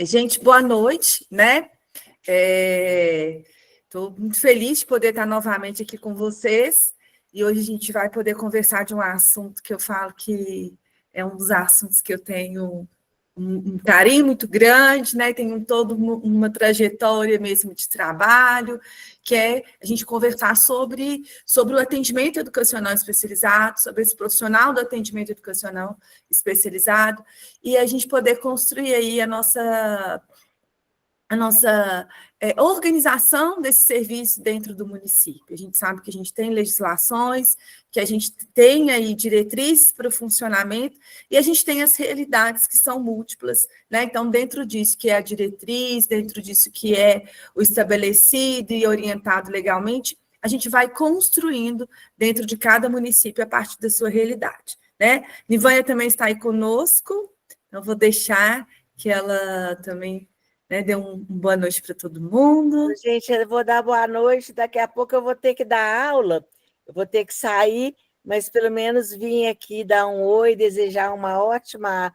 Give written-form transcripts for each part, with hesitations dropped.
Gente, boa noite, né? Estou muito feliz de poder estar novamente aqui com vocês e hoje a gente vai poder conversar de um assunto que eu falo que é um dos assuntos que eu tenho um carinho muito grande, né? Tenho toda uma trajetória mesmo de trabalho, que é a gente conversar sobre o atendimento educacional especializado, sobre esse profissional do atendimento educacional especializado, e a gente poder construir aí a nossa organização desse serviço dentro do município. A gente sabe que a gente tem legislações, que a gente tem aí diretrizes para o funcionamento, e a gente tem as realidades que são múltiplas, né? Então, dentro disso que é a diretriz, dentro disso que é o estabelecido e orientado legalmente, a gente vai construindo dentro de cada município a partir da sua realidade, né? Nivânia também está aí conosco, então vou deixar que ela também, né, dê uma boa noite para todo mundo. Gente, eu vou dar boa noite, daqui a pouco eu vou ter que dar aula, eu vou ter que sair, mas pelo menos vim aqui dar um oi, desejar uma ótima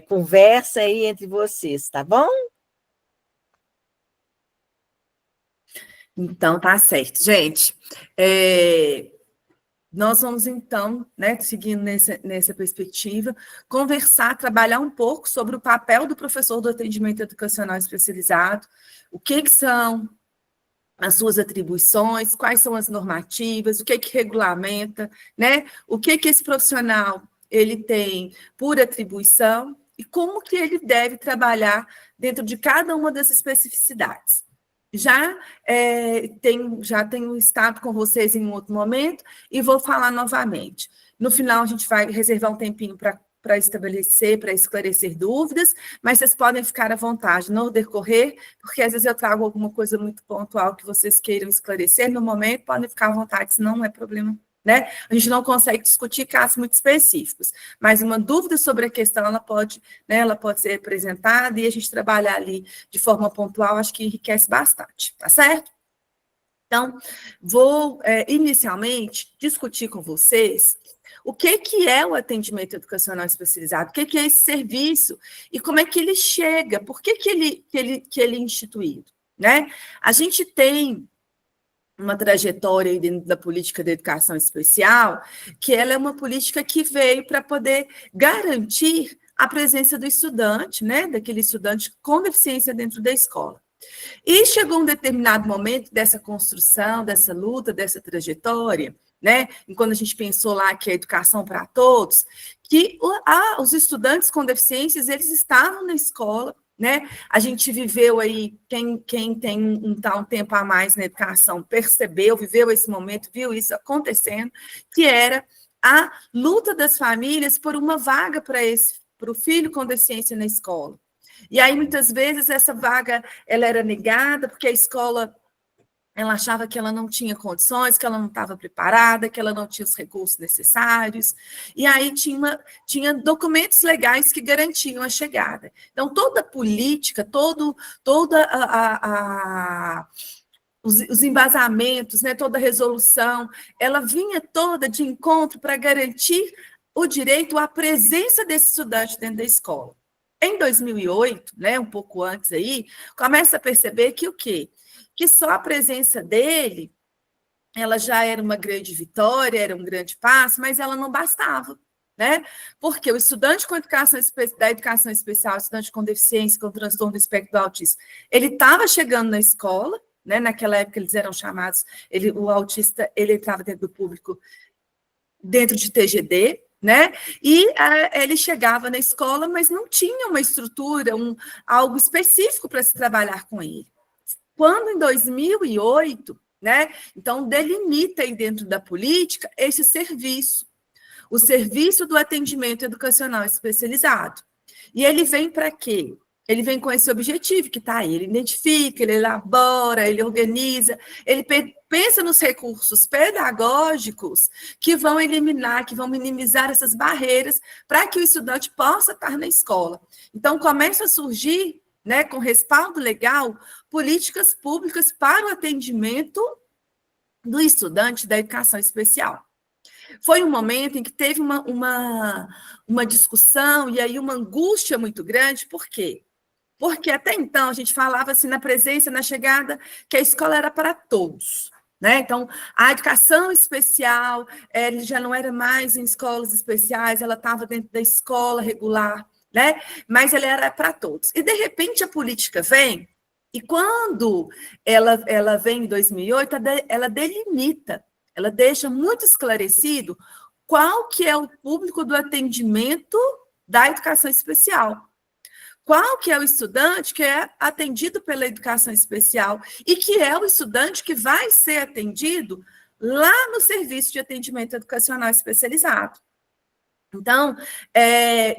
conversa aí entre vocês, tá bom? Então, tá certo. Gente, nós vamos, então, né, seguindo nessa perspectiva, conversar, trabalhar um pouco sobre o papel do professor do atendimento educacional especializado, o que são as suas atribuições, quais são as normativas, o que regulamenta, né? O que esse profissional ele tem por atribuição e como que ele deve trabalhar dentro de cada uma das especificidades. Já tenho estado com vocês em um outro momento e vou falar novamente. No final, a gente vai reservar um tempinho para estabelecer, para esclarecer dúvidas, mas vocês podem ficar à vontade no decorrer, porque às vezes eu trago alguma coisa muito pontual que vocês queiram esclarecer no momento, podem ficar à vontade, senão não é problema, né? A gente não consegue discutir casos muito específicos, mas uma dúvida sobre a questão, ela pode ser apresentada e a gente trabalhar ali de forma pontual, acho que enriquece bastante, tá certo? Então, vou inicialmente discutir com vocês o que é o atendimento educacional especializado, o que é esse serviço e como é que ele chega, por que ele é instituído, né? A gente tem uma trajetória dentro da política de educação especial, que ela é uma política que veio para poder garantir a presença do estudante, né? Daquele estudante com deficiência dentro da escola. E chegou um determinado momento dessa construção, dessa luta, dessa trajetória, né? E quando a gente pensou lá que a educação para todos, que os estudantes com deficiências, eles estavam na escola, né? A gente viveu aí, quem tem um tempo a mais na educação, percebeu, viveu esse momento, viu isso acontecendo, que era a luta das famílias por uma vaga para o filho com deficiência na escola. E aí, muitas vezes, essa vaga ela era negada, porque a escola ela achava que ela não tinha condições, que ela não estava preparada, que ela não tinha os recursos necessários. E aí tinha documentos legais que garantiam a chegada. Então, toda a política, toda os embasamentos, né, toda a resolução, ela vinha toda de encontro para garantir o direito à presença desse estudante dentro da escola. Em 2008, né, um pouco antes aí, começa a perceber que o quê? Que só a presença dele, ela já era uma grande vitória, era um grande passo, mas ela não bastava, né? Porque o estudante com da educação especial, o estudante com deficiência, com transtorno do espectro do autismo, ele estava chegando na escola, né? Naquela época eles eram chamados, o autista, ele entrava dentro do público, dentro de TGD, né? E ele chegava na escola, mas não tinha uma estrutura, algo específico para se trabalhar com ele. Quando, em 2008, né, então, delimita aí dentro da política esse serviço, o serviço do atendimento educacional especializado. E ele vem para quê? Ele vem com esse objetivo que está aí, ele identifica, ele elabora, ele organiza, ele pensa nos recursos pedagógicos que vão eliminar, que vão minimizar essas barreiras para que o estudante possa estar na escola. Então, começa a surgir, né, com respaldo legal, políticas públicas para o atendimento do estudante da educação especial. Foi um momento em que teve uma discussão e aí uma angústia muito grande, por quê? Porque até então a gente falava assim na presença, na chegada, que a escola era para todos. Né? Então, a educação especial, ele já não era mais em escolas especiais, ela estava dentro da escola regular, né? Mas ele era para todos. E, de repente, a política vem, e quando ela vem em 2008, ela delimita, ela deixa muito esclarecido qual que é o público do atendimento da educação especial. Qual que é o estudante que é atendido pela educação especial e que é o estudante que vai ser atendido lá no serviço de atendimento educacional especializado. Então,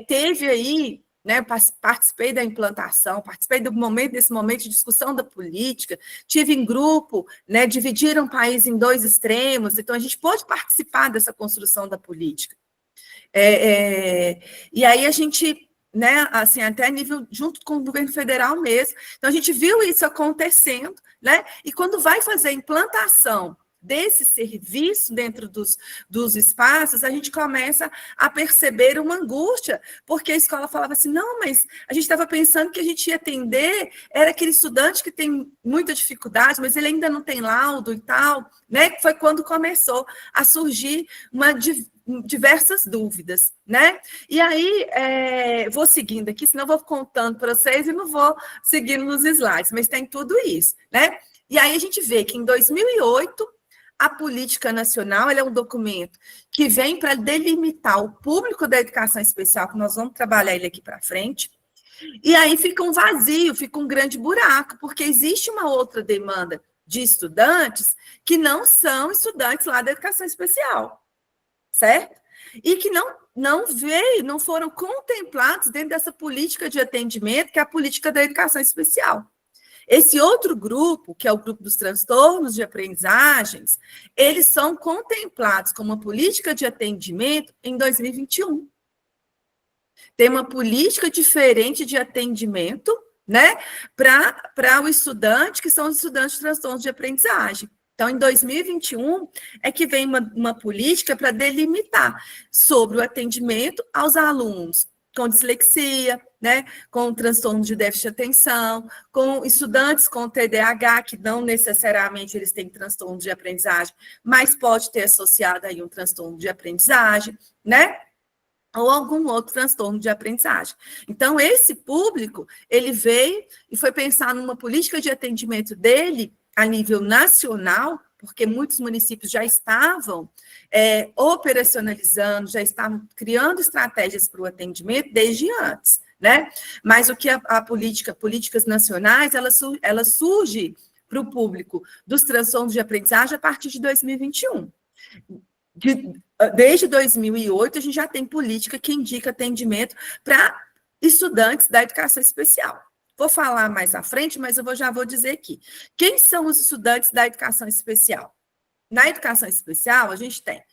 teve aí, né, participei da implantação, participei desse momento de discussão da política, tive em grupo, né, dividiram o país em dois extremos, então a gente pôde participar dessa construção da política. E aí a gente, né, assim, até nível junto com o governo federal mesmo. Então, a gente viu isso acontecendo, né? E quando vai fazer a implantação desse serviço dentro dos espaços, a gente começa a perceber uma angústia, porque a escola falava assim, não, mas a gente estava pensando que a gente ia atender, era aquele estudante que tem muita dificuldade, mas ele ainda não tem laudo e tal, né? Foi quando começou a surgir diversas dúvidas, né? E aí, vou seguindo aqui, senão vou contando para vocês e não vou seguindo nos slides, mas tem tudo isso, né? E aí a gente vê que em 2008, a Política Nacional ela é um documento que vem para delimitar o público da educação especial, que nós vamos trabalhar ele aqui para frente, e aí fica um vazio, fica um grande buraco, porque existe uma outra demanda de estudantes que não são estudantes lá da educação especial, certo? E que não foram contemplados dentro dessa política de atendimento, que é a política da educação especial. Esse outro grupo, que é o grupo dos transtornos de aprendizagens, eles são contemplados como uma política de atendimento em 2021. Tem uma política diferente de atendimento, né, para o estudante, que são os estudantes de transtornos de aprendizagem. Então, em 2021, é que vem uma política para delimitar sobre o atendimento aos alunos com dislexia, né, com transtorno de déficit de atenção, com estudantes com TDAH, que não necessariamente eles têm transtorno de aprendizagem, mas pode ter associado aí um transtorno de aprendizagem, né? Ou algum outro transtorno de aprendizagem. Então, esse público, ele veio e foi pensar numa política de atendimento dele a nível nacional, porque muitos municípios já estavam operacionalizando, já estavam criando estratégias para o atendimento desde antes, né? Mas o que políticas nacionais, ela surge para o público dos transtornos de aprendizagem a partir de 2021. Desde 2008, a gente já tem política que indica atendimento para estudantes da educação especial. Vou falar mais à frente, mas eu já vou dizer aqui. Quem são os estudantes da educação especial? Na educação especial, a gente tem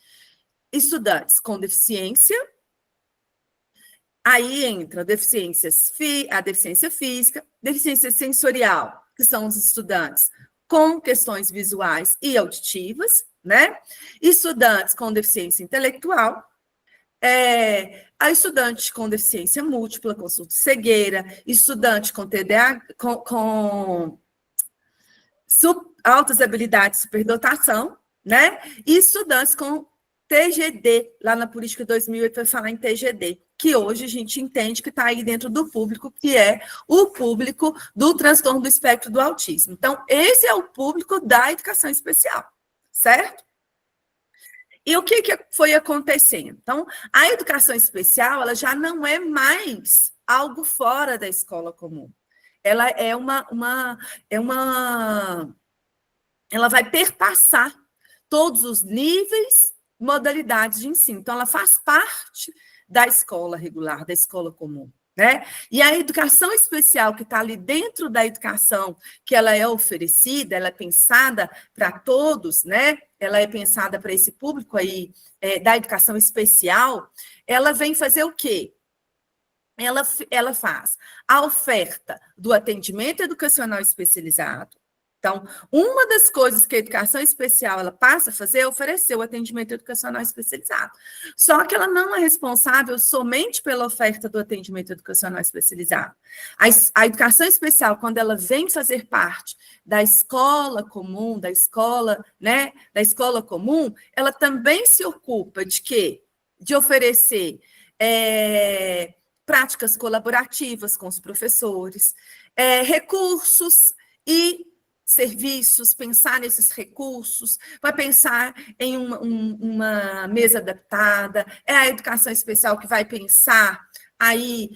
estudantes com deficiência, aí entra a deficiência física, deficiência sensorial, que são os estudantes com questões visuais e auditivas, né? Estudantes com deficiência intelectual, a estudante com deficiência múltipla, com surdo de cegueira, estudante com TDAH, com altas habilidades de superdotação, né? E estudantes com TGD, lá na Política 2008 vai falar em TGD, que hoje a gente entende que está aí dentro do público, que é o público do transtorno do espectro do autismo. Então, esse é o público da educação especial, certo? E o que foi acontecendo? Então, a educação especial, ela já não é mais algo fora da escola comum. Ela ela vai perpassar todos os níveis, modalidades de ensino. Então, ela faz parte da escola regular, da escola comum, né? E a educação especial que está ali dentro da educação que ela é oferecida, ela é pensada para todos, né? Ela é pensada para esse público aí da educação especial, ela vem fazer o quê? Ela faz a oferta do atendimento educacional especializado, Então, uma das coisas que a educação especial ela passa a fazer é oferecer o atendimento educacional especializado. Só que ela não é responsável somente pela oferta do atendimento educacional especializado. A educação especial, quando ela vem fazer parte da escola comum, da escola, né, da escola comum, ela também se ocupa de quê? De oferecer práticas colaborativas com os professores, recursos e serviços, pensar nesses recursos, vai pensar em uma mesa adaptada, é a educação especial que vai pensar aí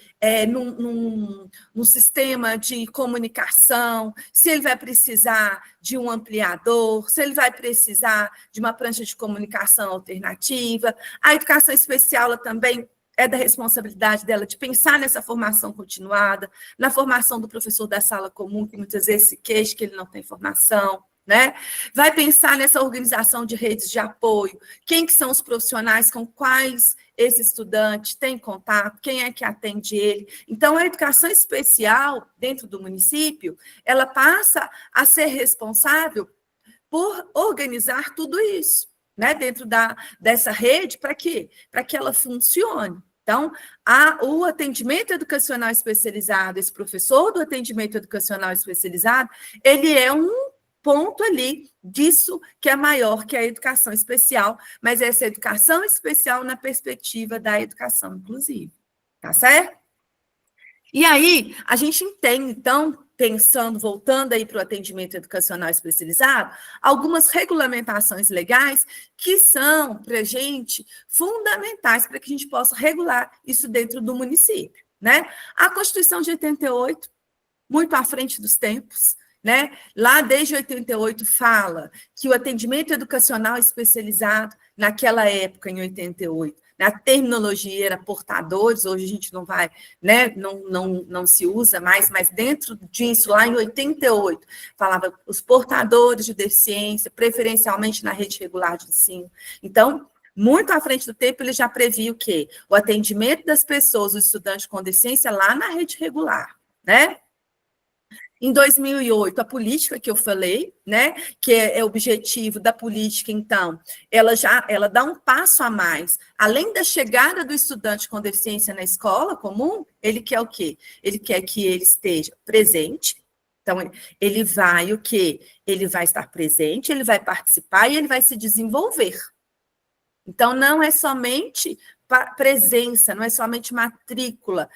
num sistema de comunicação, se ele vai precisar de um ampliador, se ele vai precisar de uma prancha de comunicação alternativa. A educação especial ela também é da responsabilidade dela de pensar nessa formação continuada, na formação do professor da sala comum, que muitas vezes se queixa que ele não tem formação, né? Vai pensar nessa organização de redes de apoio, quem que são os profissionais com quais esse estudante tem contato, quem é que atende ele. Então, a educação especial dentro do município, ela passa a ser responsável por organizar tudo isso, né, dentro dessa rede, para quê? Para que ela funcione. Então, o atendimento educacional especializado, esse professor do atendimento educacional especializado, ele é um ponto ali disso que é maior que a educação especial, mas essa educação especial na perspectiva da educação inclusiva, tá certo? E aí, a gente entende, então, pensando, voltando aí para o atendimento educacional especializado, algumas regulamentações legais que são, para a gente, fundamentais para que a gente possa regular isso dentro do município, né? A Constituição de 88, muito à frente dos tempos, né? Lá, desde 88, fala que o atendimento educacional especializado, naquela época, em 88, a terminologia era portadores, hoje a gente não vai, né, não se usa mais, mas dentro disso, lá em 88, falava os portadores de deficiência, preferencialmente na rede regular de ensino. Então, muito à frente do tempo, ele já previa o quê? O atendimento das pessoas, os estudantes com deficiência, lá na rede regular, né? Em 2008, a política que eu falei, né, que é objetivo da política, então, ela dá um passo a mais. Além da chegada do estudante com deficiência na escola comum, ele quer o quê? Ele quer que ele esteja presente. Então, ele vai o quê? Ele vai estar presente, ele vai participar e ele vai se desenvolver. Então, não é somente presença, não é somente matrícula.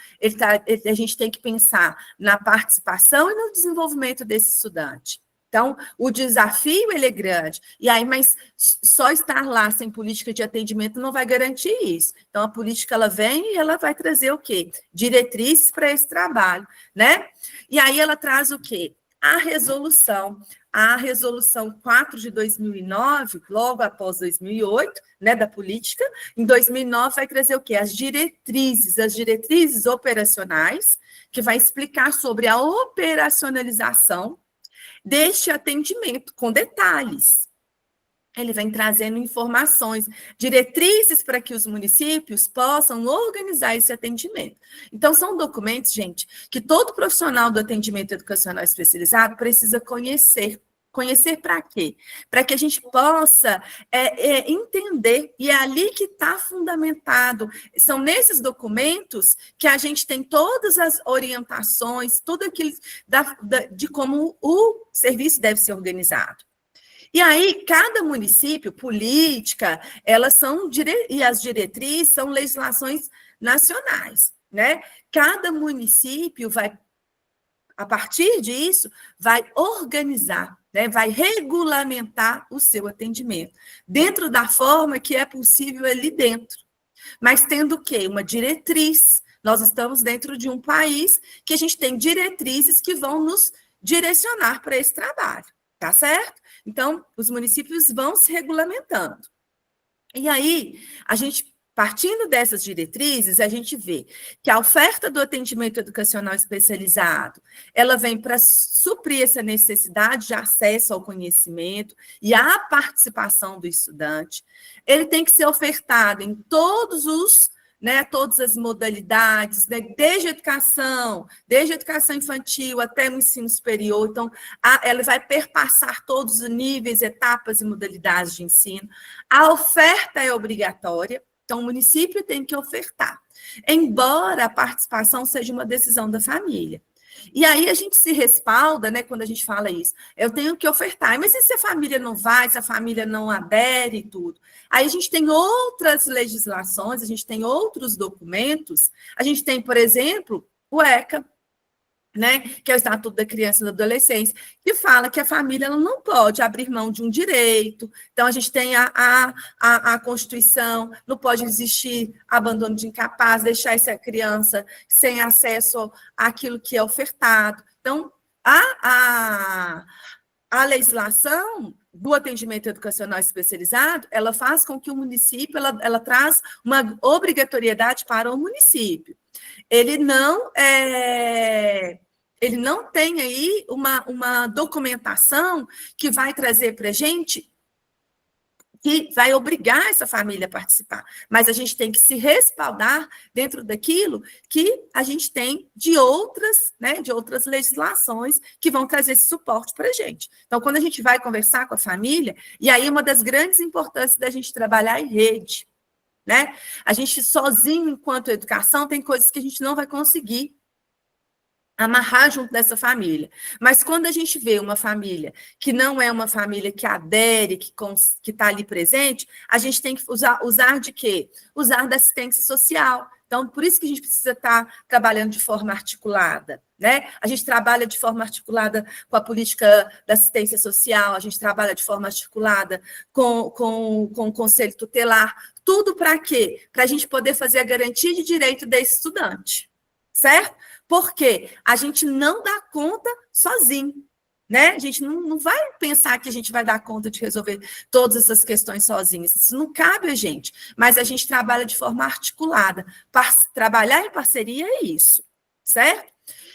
A gente tem que pensar na participação e no desenvolvimento desse estudante. Então, o desafio ele é grande. E aí, mas só estar lá sem política de atendimento não vai garantir isso. Então, a política ela vem e ela vai trazer o quê? Diretrizes para esse trabalho, né? E aí ela traz o quê? A resolução 4 de 2009, logo após 2008, né, da política, em 2009 vai trazer o quê? As diretrizes operacionais, que vai explicar sobre a operacionalização deste atendimento, com detalhes. Ele vem trazendo informações, diretrizes para que os municípios possam organizar esse atendimento. Então, são documentos, gente, que todo profissional do atendimento educacional especializado precisa conhecer. Conhecer para quê? Para que a gente possa entender, e é ali que está fundamentado. São nesses documentos que a gente tem todas as orientações, tudo aquilo de como o serviço deve ser organizado. E aí, cada município, política, elas são, e as diretrizes são legislações nacionais, né? Cada município vai, a partir disso, vai organizar, né? Vai regulamentar o seu atendimento, dentro da forma que é possível ali dentro. Mas tendo o quê? Uma diretriz. Nós estamos dentro de um país que a gente tem diretrizes que vão nos direcionar para esse trabalho, tá certo? Então, os municípios vão se regulamentando. E aí, a gente, partindo dessas diretrizes, a gente vê que a oferta do atendimento educacional especializado, ela vem para suprir essa necessidade de acesso ao conhecimento e à participação do estudante. Ele tem que ser ofertado em todos os né, todas as modalidades, né, desde a educação infantil até o ensino superior. Então, ela vai perpassar todos os níveis, etapas e modalidades de ensino. A oferta é obrigatória, então o município tem que ofertar, embora a participação seja uma decisão da família. E aí a gente se respalda, né, quando a gente fala isso. Eu tenho que ofertar, mas e se a família não vai, se a família não adere e tudo? Aí a gente tem outras legislações, a gente tem outros documentos. A gente tem, por exemplo, o ECA, né, que é o Estatuto da Criança e do Adolescente, que fala que a família ela não pode abrir mão de um direito. Então, a gente tem a Constituição, não pode existir abandono de incapaz, deixar essa criança sem acesso àquilo que é ofertado. Então, a legislação do atendimento educacional especializado, ela faz com que o município, ela traz uma obrigatoriedade para o município. Ele não tem aí uma documentação que vai trazer para a gente, que vai obrigar essa família a participar. Mas a gente tem que se respaldar dentro daquilo que a gente tem de outras, né, de outras legislações que vão trazer esse suporte para a gente. Então, quando a gente vai conversar com a família, e aí uma das grandes importâncias da gente trabalhar em rede, né? A gente sozinho, enquanto educação, tem coisas que a gente não vai conseguir amarrar junto dessa família. Mas quando a gente vê uma família que não é uma família que adere, que está ali presente, a gente tem que usar de quê? Usar da assistência social. Então, por isso que a gente precisa estar trabalhando de forma articulada, né? A gente trabalha de forma articulada com a política da assistência social, a gente trabalha de forma articulada com o conselho tutelar, tudo para quê? Para a gente poder fazer a garantia de direito desse estudante, certo? Porque a gente não dá conta sozinho, né? A gente não vai pensar que a gente vai dar conta de resolver todas essas questões sozinhos. Isso não cabe a gente, mas a gente trabalha de forma articulada. Trabalhar em parceria é isso, certo?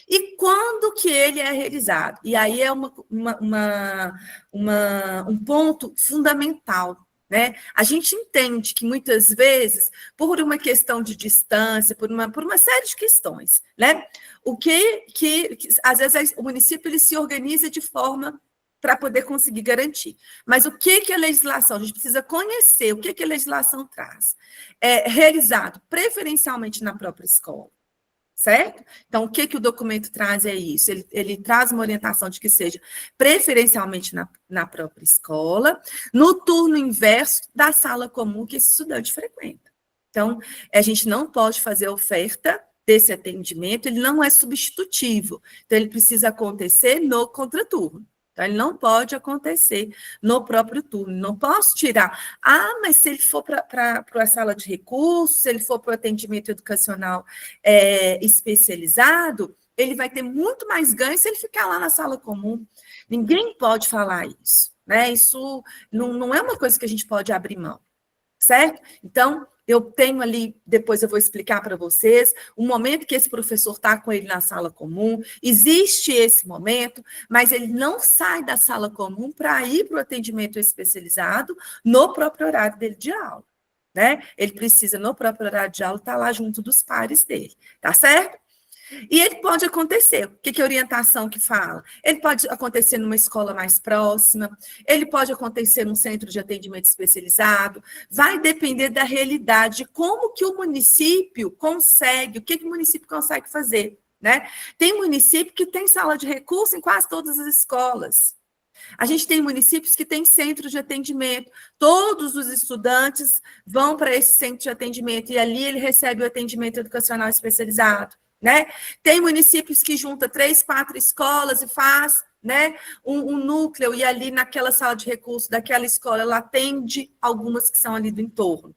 E quando que ele é realizado? E aí é um ponto fundamental, né? A gente entende que muitas vezes, por uma questão de distância, por uma série de questões, né? O que às vezes o município ele se organiza de forma para poder conseguir garantir. Mas o que a legislação? A gente precisa conhecer o que a legislação traz. É realizado preferencialmente na própria escola. Certo? Então, o que o documento traz é isso. Ele traz uma orientação de que seja preferencialmente na própria escola, no turno inverso da sala comum que esse estudante frequenta. Então, a gente não pode fazer oferta desse atendimento, ele não é substitutivo. Então, ele precisa acontecer no contraturno. Então, ele não pode acontecer no próprio turno. Não posso tirar. Mas se ele for para a sala de recursos, se ele for para o atendimento educacional especializado, ele vai ter muito mais ganho se ele ficar lá na sala comum. Ninguém pode falar isso, né? Isso não é uma coisa que a gente pode abrir mão, certo? Então, eu tenho ali, depois eu vou explicar para vocês, o momento que esse professor está com ele na sala comum, existe esse momento, mas ele não sai da sala comum para ir para o atendimento especializado no próprio horário dele de aula, né? Ele precisa, no próprio horário de aula, estar lá junto dos pares dele, tá certo? E ele pode acontecer, o que a orientação que fala? Ele pode acontecer numa escola mais próxima, ele pode acontecer num centro de atendimento especializado, vai depender da realidade, de como que o município consegue, o que o município consegue fazer, né? Tem município que tem sala de recurso em quase todas as escolas. A gente tem municípios que têm centros de atendimento, todos os estudantes vão para esse centro de atendimento e ali ele recebe o atendimento educacional especializado. Né? Tem municípios que juntam 3, 4 escolas e faz, né, um núcleo, e ali naquela sala de recursos daquela escola, ela atende algumas que são ali do entorno.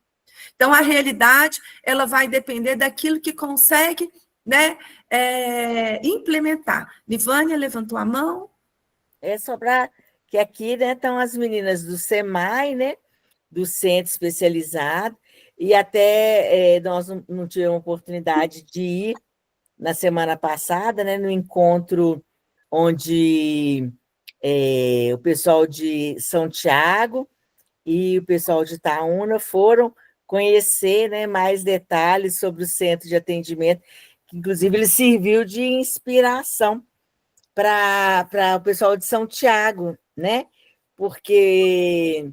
Então, a realidade, ela vai depender daquilo que consegue, né, implementar. Nivânia levantou a mão. É só para que aqui, né, estão as meninas do SEMAI, né, do Centro Especializado, e até nós não tivemos oportunidade de ir na semana passada, né, no encontro onde o pessoal de São Tiago e o pessoal de Itaúna foram conhecer, né, mais detalhes sobre o centro de atendimento, que inclusive ele serviu de inspiração para o pessoal de São Tiago, né? Porque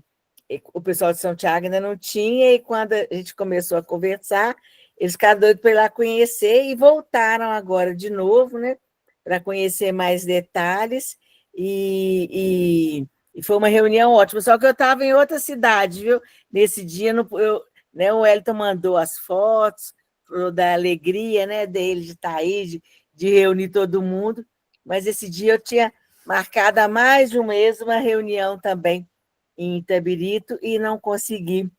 o pessoal de São Tiago ainda não tinha, e quando a gente começou a conversar, eles ficaram doidos para ir lá conhecer e voltaram agora de novo, né? Para conhecer mais detalhes, e foi uma reunião ótima. Só que eu estava em outra cidade, viu? Nesse dia, né, o Wellington mandou as fotos da alegria, né, dele de estar aí, de reunir todo mundo, mas esse dia eu tinha marcado há mais de um mês uma reunião também em Itabirito e não consegui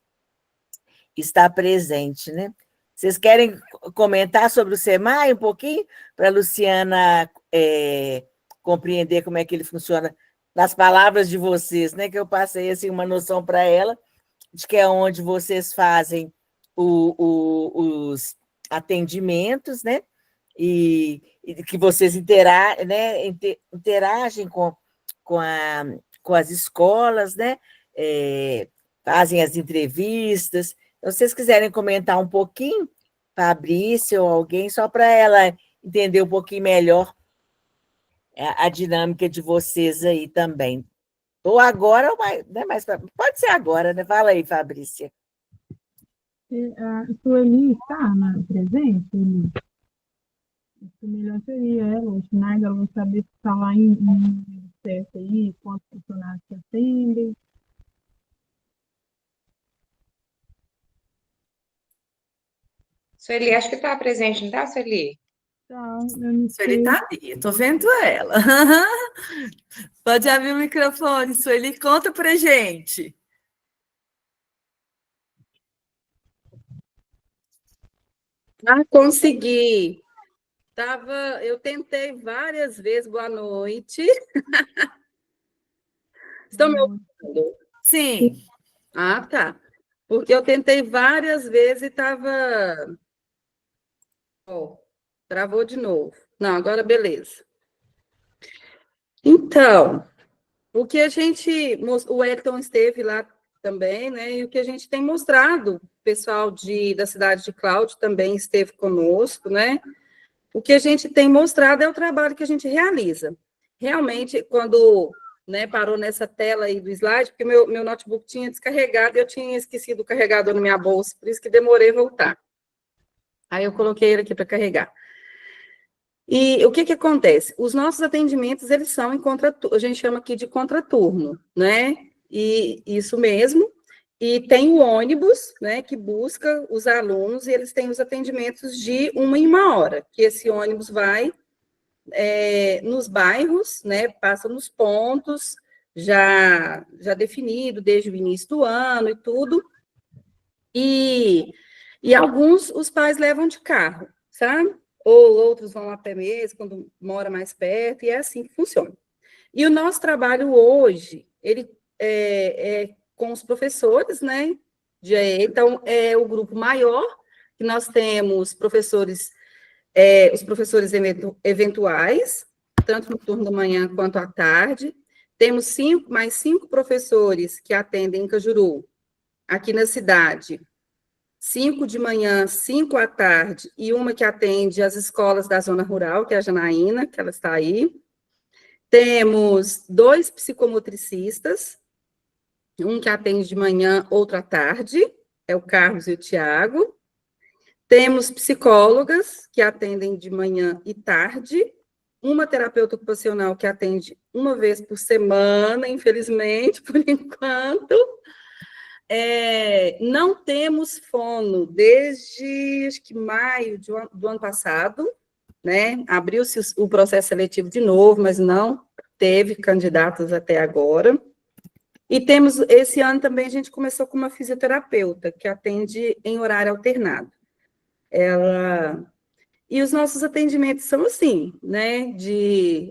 estar presente, né? Vocês querem comentar sobre o SEMAI um pouquinho, para a Luciana compreender como é que ele funciona nas palavras de vocês, né? Que eu passei assim, uma noção para ela, de que é onde vocês fazem os atendimentos, né? E que vocês interagem com as escolas, né? Fazem as entrevistas. Então, se vocês quiserem comentar um pouquinho, Fabrício ou alguém, só para ela entender um pouquinho melhor a dinâmica de vocês aí também. Ou agora, ou mais, pode ser agora, né? Fala aí, Fabrícia. A Sueli está presente, Eli? Acho que o melhor seria ela, o Schneider, ela vai saber se está lá em certo aí, quantos funcionários que atendem. Sueli, acho que está presente, não está, Sueli? Tá, eu não Sueli sei. está ali, estou vendo ela. Pode abrir o microfone, Sueli, conta para gente. Consegui. Eu tentei várias vezes. Boa noite. Estão me ouvindo? Sim. Ah, tá. Porque eu tentei várias vezes e estava... travou de novo. Não, agora beleza. Então, o que a gente... O Wellington esteve lá também, né? E o que a gente tem mostrado, o pessoal da cidade de Cláudio também esteve conosco, né? O que a gente tem mostrado é o trabalho que a gente realiza. Realmente, quando parou nessa tela aí do slide, porque meu notebook tinha descarregado, eu tinha esquecido o carregador na minha bolsa, por isso que demorei a voltar. Aí eu coloquei ele aqui para carregar. E o que acontece? Os nossos atendimentos, eles são em contraturno, a gente chama aqui de contraturno, né? E isso mesmo. E tem o ônibus, né, que busca os alunos, e eles têm os atendimentos de 1 em 1 hora, que esse ônibus vai nos bairros, né, passa nos pontos, já definido desde o início do ano e tudo, e alguns os pais levam de carro, sabe? Ou outros vão a pé mesmo, quando mora mais perto, e é assim que funciona. E o nosso trabalho hoje, ele com os professores, né? Então, é o grupo maior, que nós temos professores, os professores eventuais, tanto no turno da manhã quanto à tarde. Temos mais 5 professores que atendem em Cajuru, aqui na cidade. 5 de manhã, 5 à tarde, e uma que atende as escolas da zona rural, que é a Janaína, que ela está aí. Temos 2 psicomotricistas, um que atende de manhã, outro à tarde, é o Carlos e o Tiago. Temos psicólogas, que atendem de manhã e tarde, uma terapeuta ocupacional que atende 1 vez por semana, infelizmente, por enquanto. Não temos fono desde, acho que maio do ano passado, né? Abriu-se o processo seletivo de novo, mas não teve candidatos até agora. E temos, esse ano também, a gente começou com uma fisioterapeuta, que atende em horário alternado. E os nossos atendimentos são assim, né?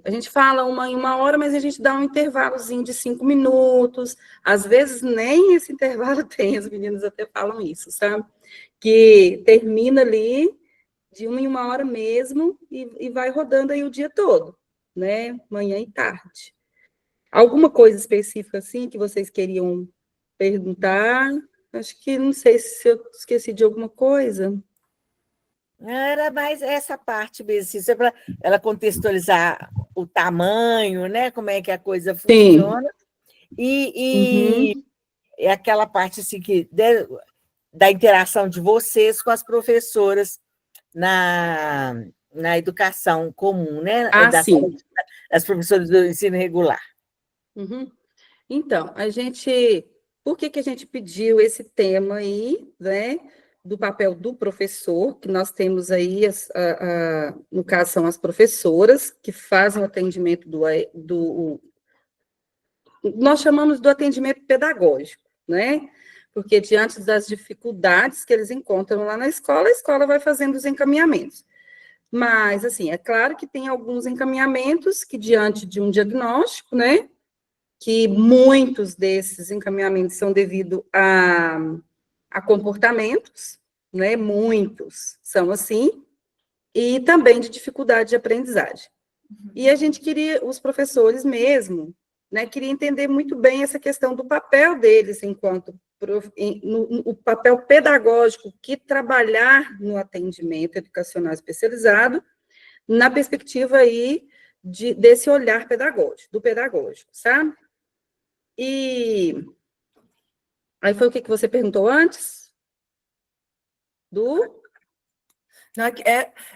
A gente fala em 1 hora, mas a gente dá um intervalozinho de 5 minutos. Às vezes nem esse intervalo tem, as meninas até falam isso, sabe? Que termina ali de 1 em 1 hora mesmo e vai rodando aí o dia todo, né? Manhã e tarde. Alguma coisa específica assim que vocês queriam perguntar? Acho que, não sei se eu esqueci de alguma coisa. Era mais essa parte mesmo, assim, só para ela contextualizar o tamanho, né? Como é que a coisa Sim. funciona. E Uhum. é aquela parte assim, da interação de vocês com as professoras na educação comum, né? Ah, sim. Das professoras do ensino regular. Uhum. Então, por que a gente pediu esse tema aí, né, do papel do professor, que nós temos aí, no caso, são as professoras que fazem o atendimento nós chamamos do atendimento pedagógico, né, porque diante das dificuldades que eles encontram lá na escola, a escola vai fazendo os encaminhamentos. Mas, assim, é claro que tem alguns encaminhamentos que, diante de um diagnóstico, né, que muitos desses encaminhamentos são devido a comportamentos, né? Muitos são assim, e também de dificuldade de aprendizagem. E a gente queria, os professores mesmo, né, queria entender muito bem essa questão do papel deles enquanto o papel pedagógico que trabalhar no atendimento educacional especializado, na perspectiva aí desse olhar pedagógico, do pedagógico, sabe? E aí foi o que você perguntou antes? Não,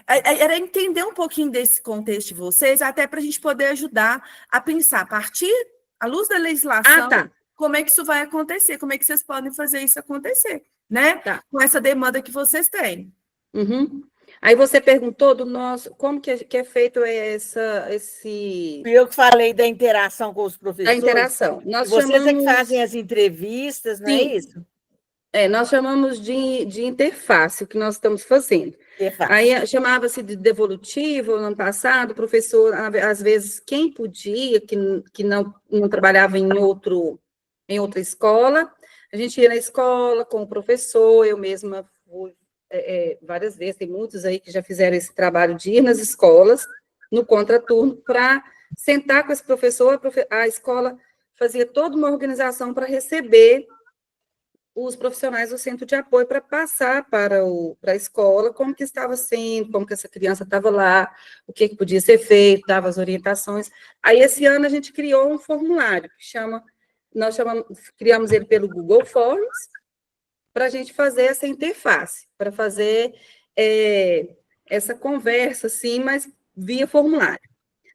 era entender um pouquinho desse contexto de vocês, até para a gente poder ajudar a pensar, a partir, à luz da legislação, Tá. como é que isso vai acontecer, como é que vocês podem fazer isso acontecer, né? Tá. Com essa demanda que vocês têm. Uhum. Aí você perguntou do nosso, como que é feito esse... Eu que falei da interação com os Da professores. interação. Vocês é que fazem as entrevistas, não é isso? Nós chamamos de interface, o que nós estamos fazendo. Interface. Aí chamava-se de devolutivo no ano passado, o professor, às vezes, quem podia, que não trabalhava em outra escola, a gente ia na escola com o professor, eu mesma fui várias vezes, tem muitos aí que já fizeram esse trabalho de ir nas escolas, no contraturno, para sentar com esse professor, a escola fazia toda uma organização para receber os profissionais do centro de apoio para passar para a escola como que estava sendo, como que essa criança estava lá, o que podia ser feito, dava as orientações. Aí, esse ano, a gente criou um formulário criamos ele pelo Google Forms, para a gente fazer essa interface, para fazer essa conversa, assim, mas via formulário.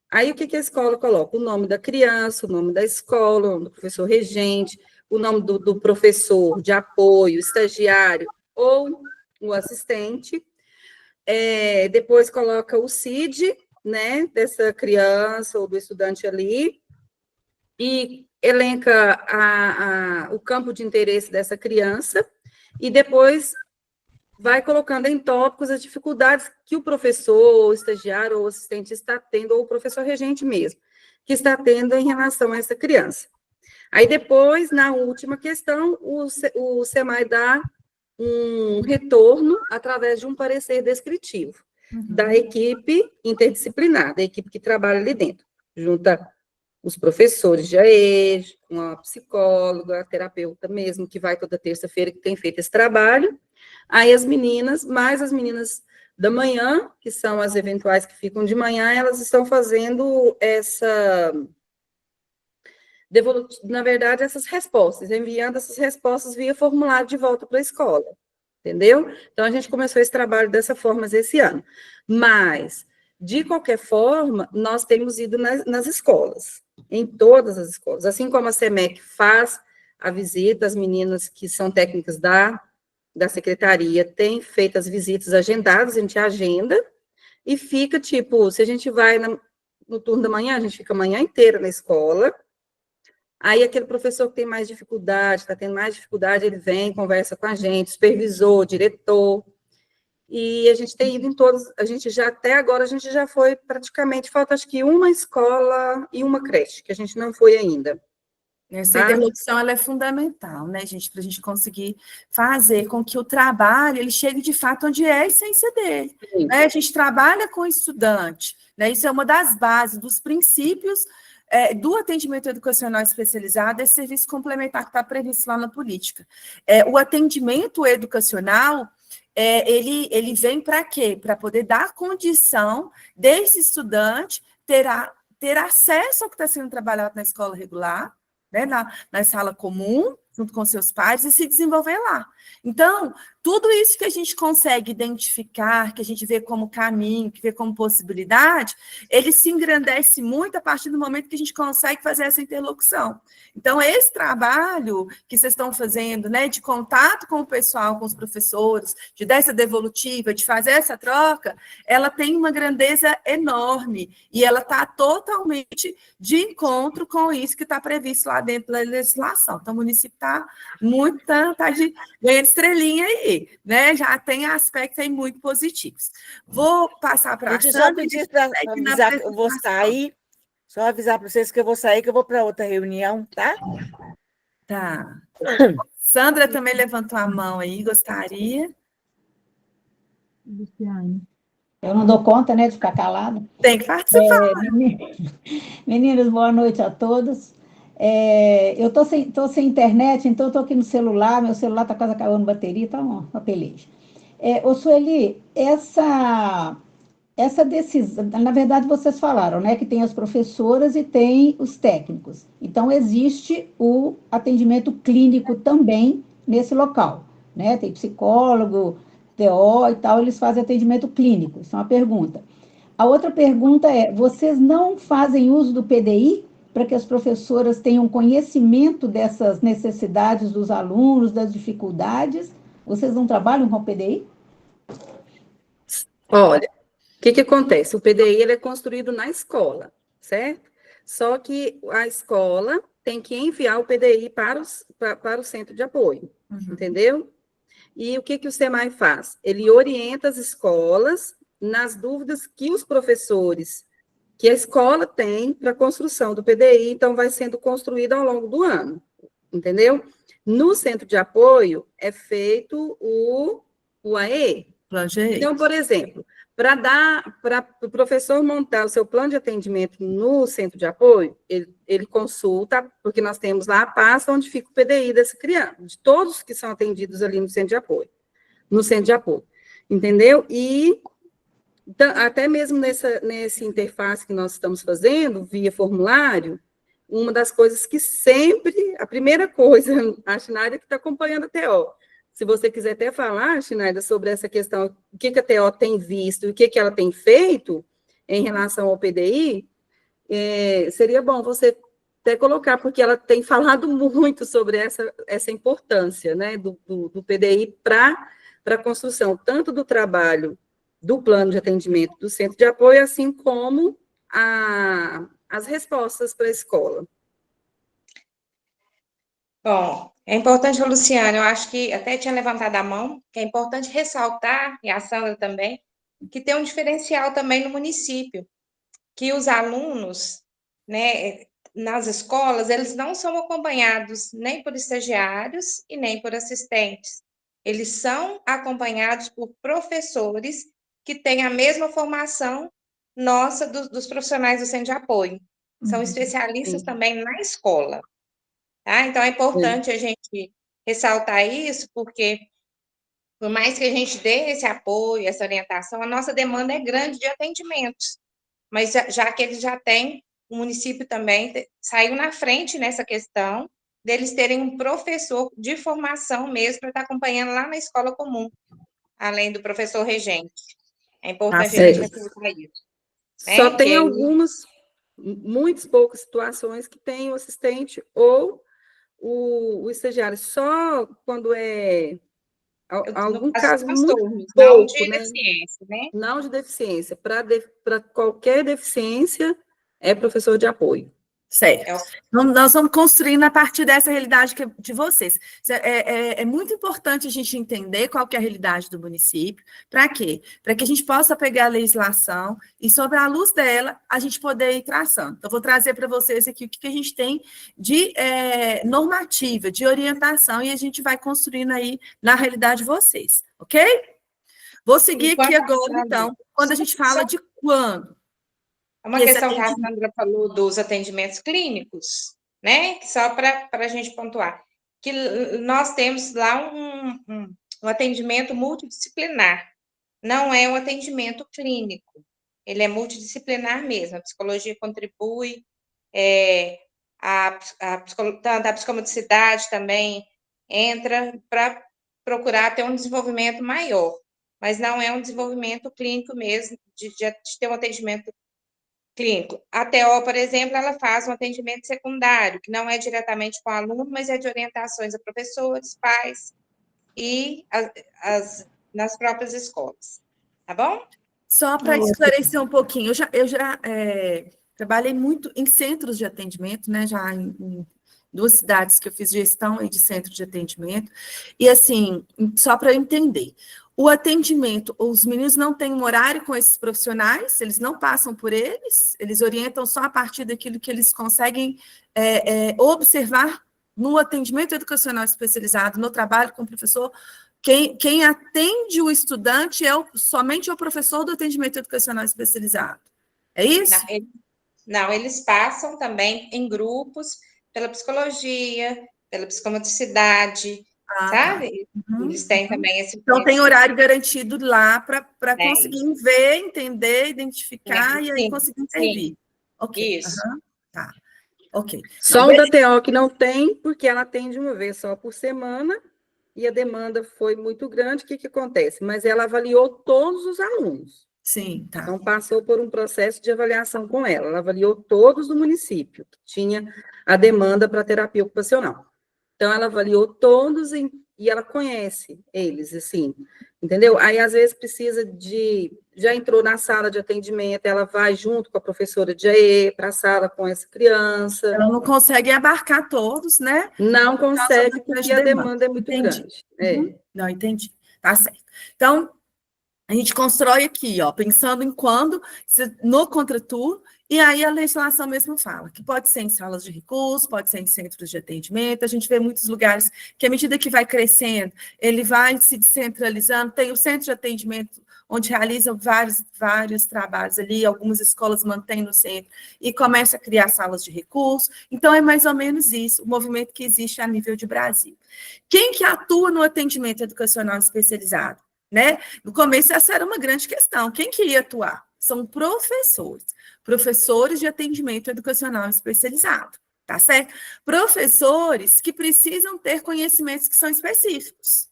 Aí, o que a escola coloca? O nome da criança, o nome da escola, o nome do professor regente, o nome do professor de apoio, estagiário ou o assistente. Depois coloca o CID, né, dessa criança ou do estudante ali, e elenca o campo de interesse dessa criança, e depois vai colocando em tópicos as dificuldades que o professor, o estagiário ou o assistente está tendo, ou o professor regente mesmo, que está tendo em relação a essa criança. Aí depois, na última questão, o SEMAI dá um retorno através de um parecer descritivo da equipe interdisciplinar, da equipe que trabalha ali dentro, junta os professores de AED, com a psicóloga, a terapeuta mesmo, que vai toda terça-feira, que tem feito esse trabalho, aí as meninas, mais as meninas da manhã, que são as eventuais que ficam de manhã, elas estão fazendo na verdade, essas respostas, enviando essas respostas via formulário de volta para a escola, entendeu? Então, a gente começou esse trabalho dessa forma esse ano. Mas, de qualquer forma, nós temos ido nas escolas, em todas as escolas, assim como a SEMEC faz a visita, as meninas que são técnicas da secretaria têm feito as visitas agendadas, a gente agenda, e fica, tipo, se a gente vai no turno da manhã, a gente fica a manhã inteira na escola. Aí, aquele professor que tem mais dificuldade, está tendo mais dificuldade, ele vem, conversa com a gente, supervisor, diretor, e a gente tem ido em todos, até agora, a gente já foi praticamente, falta acho que uma escola e uma creche, que a gente não foi ainda. Essa interlocução ela é fundamental, né, gente, para a gente conseguir fazer com que o trabalho ele chegue de fato onde é a essência dele. Né? A gente trabalha com o estudante, né? Isso é uma das bases, dos princípios do atendimento educacional especializado, esse serviço complementar que está previsto lá na política. O atendimento educacional, ele vem para quê? Para poder dar condição desse estudante ter acesso ao que está sendo trabalhado na escola regular, né, na sala comum, junto com seus pais, e se desenvolver lá. Então, tudo isso que a gente consegue identificar, que a gente vê como caminho, que vê como possibilidade, ele se engrandece muito a partir do momento que a gente consegue fazer essa interlocução. Então, esse trabalho que vocês estão fazendo, né, de contato com o pessoal, com os professores, de dar essa devolutiva, de fazer essa troca, ela tem uma grandeza enorme, e ela está totalmente de encontro com isso que está previsto lá dentro da legislação. Então, o município está muito, ganhando estrelinha aí, né? Já tem aspectos aí muito positivos. Vou passar para a Sandra. Eu vou sair, só avisar para vocês que eu vou sair, que eu vou para outra reunião, tá? Tá. Sandra também levantou a mão aí, gostaria. Luciane. Eu não dou conta, né, de ficar calada. Tem que participar. Meninas, boa noite a todos. Eu tô sem internet, então eu tô aqui no celular, meu celular tá quase acabando a bateria, tá uma peleja. Ô Sueli, essa decisão, na verdade vocês falaram, né, que tem as professoras e tem os técnicos. Então existe o atendimento clínico também nesse local, né? Tem psicólogo, TO e tal, eles fazem atendimento clínico. Isso é uma pergunta. A outra pergunta é: vocês não fazem uso do PDI para que as professoras tenham conhecimento dessas necessidades dos alunos, das dificuldades? Vocês não trabalham com o PDI? Olha, o que acontece? O PDI ele é construído na escola, certo? Só que a escola tem que enviar o PDI para o centro de apoio, entendeu? E o que o SEMAI faz? Ele orienta as escolas nas dúvidas que os professores, que a escola tem para a construção do PDI, então vai sendo construído ao longo do ano, entendeu? No centro de apoio é feito o AE. Então, por exemplo, para o professor montar o seu plano de atendimento no centro de apoio, ele consulta, porque nós temos lá a pasta onde fica o PDI dessa criança, de todos que são atendidos ali no centro de apoio, entendeu? E até mesmo nessa interface que nós estamos fazendo, via formulário, uma das coisas que sempre, a primeira coisa, a Schneider que está acompanhando a TO, se você quiser até falar, Schneider, sobre essa questão, o que a TO tem visto, o que ela tem feito em relação ao PDI, seria bom você até colocar, porque ela tem falado muito sobre essa importância, né, do PDI para a construção, tanto do trabalho do plano de atendimento do centro de apoio, assim como as respostas para a escola. Bom, é importante, Luciana, eu acho que até tinha levantado a mão, que é importante ressaltar, e a Sandra também, que tem um diferencial também no município, que os alunos, né, nas escolas, eles não são acompanhados nem por estagiários e nem por assistentes. Eles são acompanhados por professores que têm a mesma formação nossa dos profissionais do centro de apoio. São especialistas também na escola. Tá? Então, é importante a gente ressaltar isso, porque por mais que a gente dê esse apoio, essa orientação, a nossa demanda é grande de atendimentos. Mas já que eles já têm, o município também saiu na frente nessa questão deles terem um professor de formação mesmo para estar acompanhando lá na escola comum, além do professor regente. É importante a gente ressaltar isso. Só tem muitas poucas situações que tem o assistente ou o estagiário, só quando é algum caso muito pouco, não de deficiência, né? Não de deficiência. Para qualquer deficiência, é professor de apoio. Certo. Nós vamos construindo a partir dessa realidade de vocês. É muito importante a gente entender qual que é a realidade do município. Para quê? Para que a gente possa pegar a legislação e, sobre a luz dela, a gente poder ir traçando. Então, vou trazer para vocês aqui o que a gente tem de normativa, de orientação, e a gente vai construindo aí na realidade de vocês. Ok? Vou seguir aqui agora, então, quando a gente fala de quando. Uma E esse questão que a atendimento- Sandra falou dos atendimentos clínicos, né? Que só para a gente pontuar, que nós temos lá um atendimento multidisciplinar, não é um atendimento clínico, ele é multidisciplinar mesmo, a psicologia contribui, a psicomodicidade também entra para procurar ter um desenvolvimento maior, mas não é um desenvolvimento clínico mesmo, de ter um atendimento clínico. A TO, por exemplo, ela faz um atendimento secundário, que não é diretamente com o aluno, mas é de orientações a professores, pais e nas próprias escolas. Tá bom? Só para esclarecer um pouquinho, eu já trabalhei muito em centros de atendimento, né? Já em 2 cidades que eu fiz gestão aí de centro de atendimento. E assim, só para eu entender, o atendimento, os meninos não têm um horário com esses profissionais, eles não passam por eles orientam só a partir daquilo que eles conseguem observar no atendimento educacional especializado, no trabalho com o professor. Quem atende o estudante somente o professor do atendimento educacional especializado. É isso? Não, eles passam também em grupos pela psicologia, pela psicomotricidade, sabe? Tá. Eles têm também esse Então, tem fluxo. horário garantido lá para conseguir ver, entender, identificar e aí Sim, conseguir intervir. Ok. Isso. Tá. Ok. Só o da TO que não tem, porque ela atende uma vez só por semana, e a demanda foi muito grande. O que acontece? Mas ela avaliou todos os alunos. Sim, tá. Então, passou por um processo de avaliação com ela. Ela avaliou todos do município, que tinha a demanda para terapia ocupacional. Então, ela avaliou todos e ela conhece eles, assim, entendeu? Aí, às vezes, precisa já entrou na sala de atendimento, ela vai junto com a professora de AE para a sala com essa criança. Ela não consegue abarcar todos, né? Não consegue, porque a demanda é muito grande. Não, entendi. Tá certo. Então, a gente constrói aqui, ó, pensando em quando, no contraturno, e aí a legislação mesmo fala que pode ser em salas de recurso, pode ser em centros de atendimento. A gente vê muitos lugares que, à medida que vai crescendo, ele vai se descentralizando. Tem o centro de atendimento, onde realizam vários trabalhos ali, algumas escolas mantêm no centro e começa a criar salas de recurso. Então, é mais ou menos isso, o movimento que existe a nível de Brasil. Quem que atua no atendimento educacional especializado? Né? No começo, essa era uma grande questão. Quem que ia atuar? São professores de atendimento educacional especializado, tá certo? Professores que precisam ter conhecimentos que são específicos.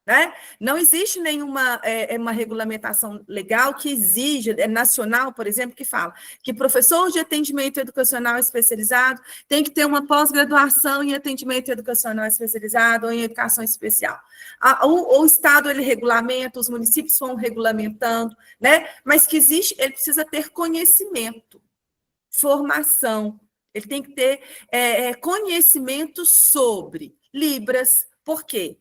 Né? Não existe nenhuma uma regulamentação legal que exija, nacional, por exemplo, que fala que professor de atendimento educacional especializado tem que ter uma pós-graduação em atendimento educacional especializado ou em educação especial. O Estado, ele regulamenta, os municípios vão regulamentando, né? Mas que existe, ele precisa ter conhecimento, formação, ele tem que ter conhecimento sobre Libras. Por quê?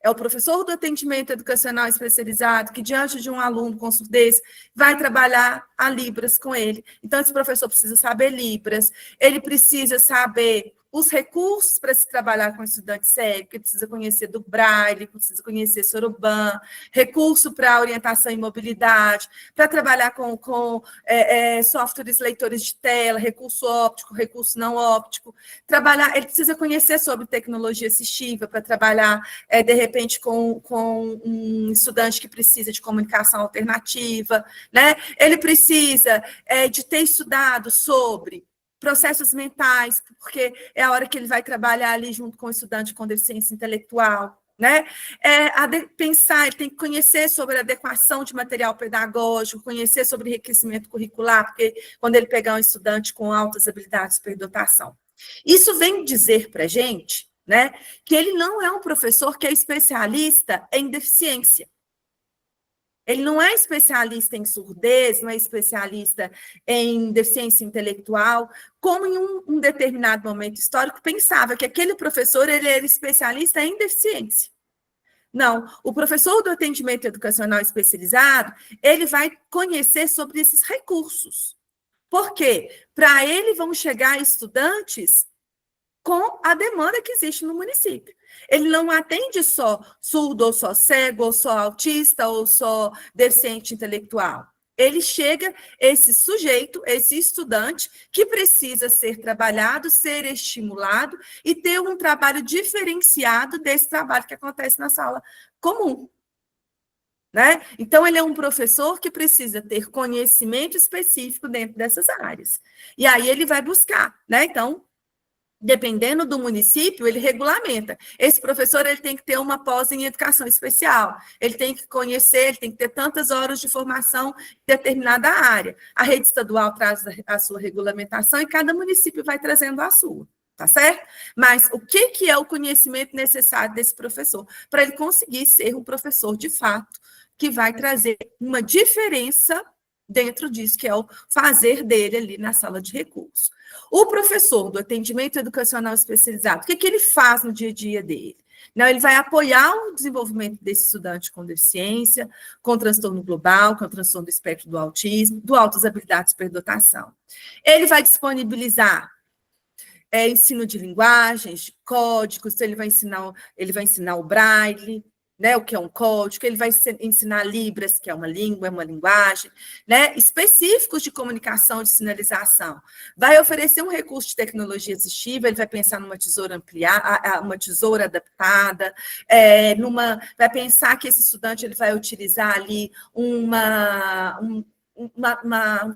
É o professor do atendimento educacional especializado que, diante de um aluno com surdez, vai trabalhar a Libras com ele. Então, esse professor precisa saber Libras, ele precisa saber os recursos para se trabalhar com estudante cego, ele precisa conhecer do Braille, precisa conhecer Soroban, recurso para orientação e mobilidade, para trabalhar com softwares leitores de tela, recurso óptico, recurso não óptico, ele precisa conhecer sobre tecnologia assistiva para trabalhar, de repente, com um estudante que precisa de comunicação alternativa, né? Ele precisa de ter estudado sobre processos mentais, porque é a hora que ele vai trabalhar ali junto com o estudante com deficiência intelectual, né? Pensar, ele tem que conhecer sobre a adequação de material pedagógico, conhecer sobre enriquecimento curricular, porque quando ele pegar um estudante com altas habilidades de superdotação. Isso vem dizer para a gente, né, que ele não é um professor que é especialista em deficiência. Ele não é especialista em surdez, não é especialista em deficiência intelectual, como em um determinado momento histórico pensava que aquele professor ele era especialista em deficiência. Não, o professor do atendimento educacional especializado, ele vai conhecer sobre esses recursos. Por quê? Para ele vão chegar estudantes com a demanda que existe no município. Ele não atende só surdo, ou só cego, ou só autista, ou só deficiente intelectual. ele chega, esse sujeito, esse estudante, que precisa ser trabalhado, ser estimulado e ter um trabalho diferenciado desse trabalho que acontece na sala comum. Né? Então, ele é um professor que precisa ter conhecimento específico dentro dessas áreas. E aí ele vai buscar, né? Então, dependendo do município, ele regulamenta. Esse professor ele tem que ter uma pós em educação especial, ele tem que conhecer, ele tem que ter tantas horas de formação em determinada área. A rede estadual traz a sua regulamentação e cada município vai trazendo a sua, tá certo? Mas o que é o conhecimento necessário desse professor? Para ele conseguir ser um professor de fato, que vai trazer uma diferença dentro disso, que é o fazer dele ali na sala de recurso. O professor do atendimento educacional especializado, o que ele faz no dia a dia dele? Não, ele vai apoiar o desenvolvimento desse estudante com deficiência, com transtorno global, com transtorno do espectro do autismo, do altas habilidades de superdotação. Ele vai disponibilizar ensino de linguagens, de códigos, ele vai ensinar o braille, né, o que é um código, ele vai ensinar Libras, que é uma língua, é uma linguagem, né, específicos de comunicação, de sinalização. Vai oferecer um recurso de tecnologia assistiva, ele vai pensar numa tesoura ampliada, uma tesoura adaptada, vai pensar que esse estudante ele vai utilizar ali um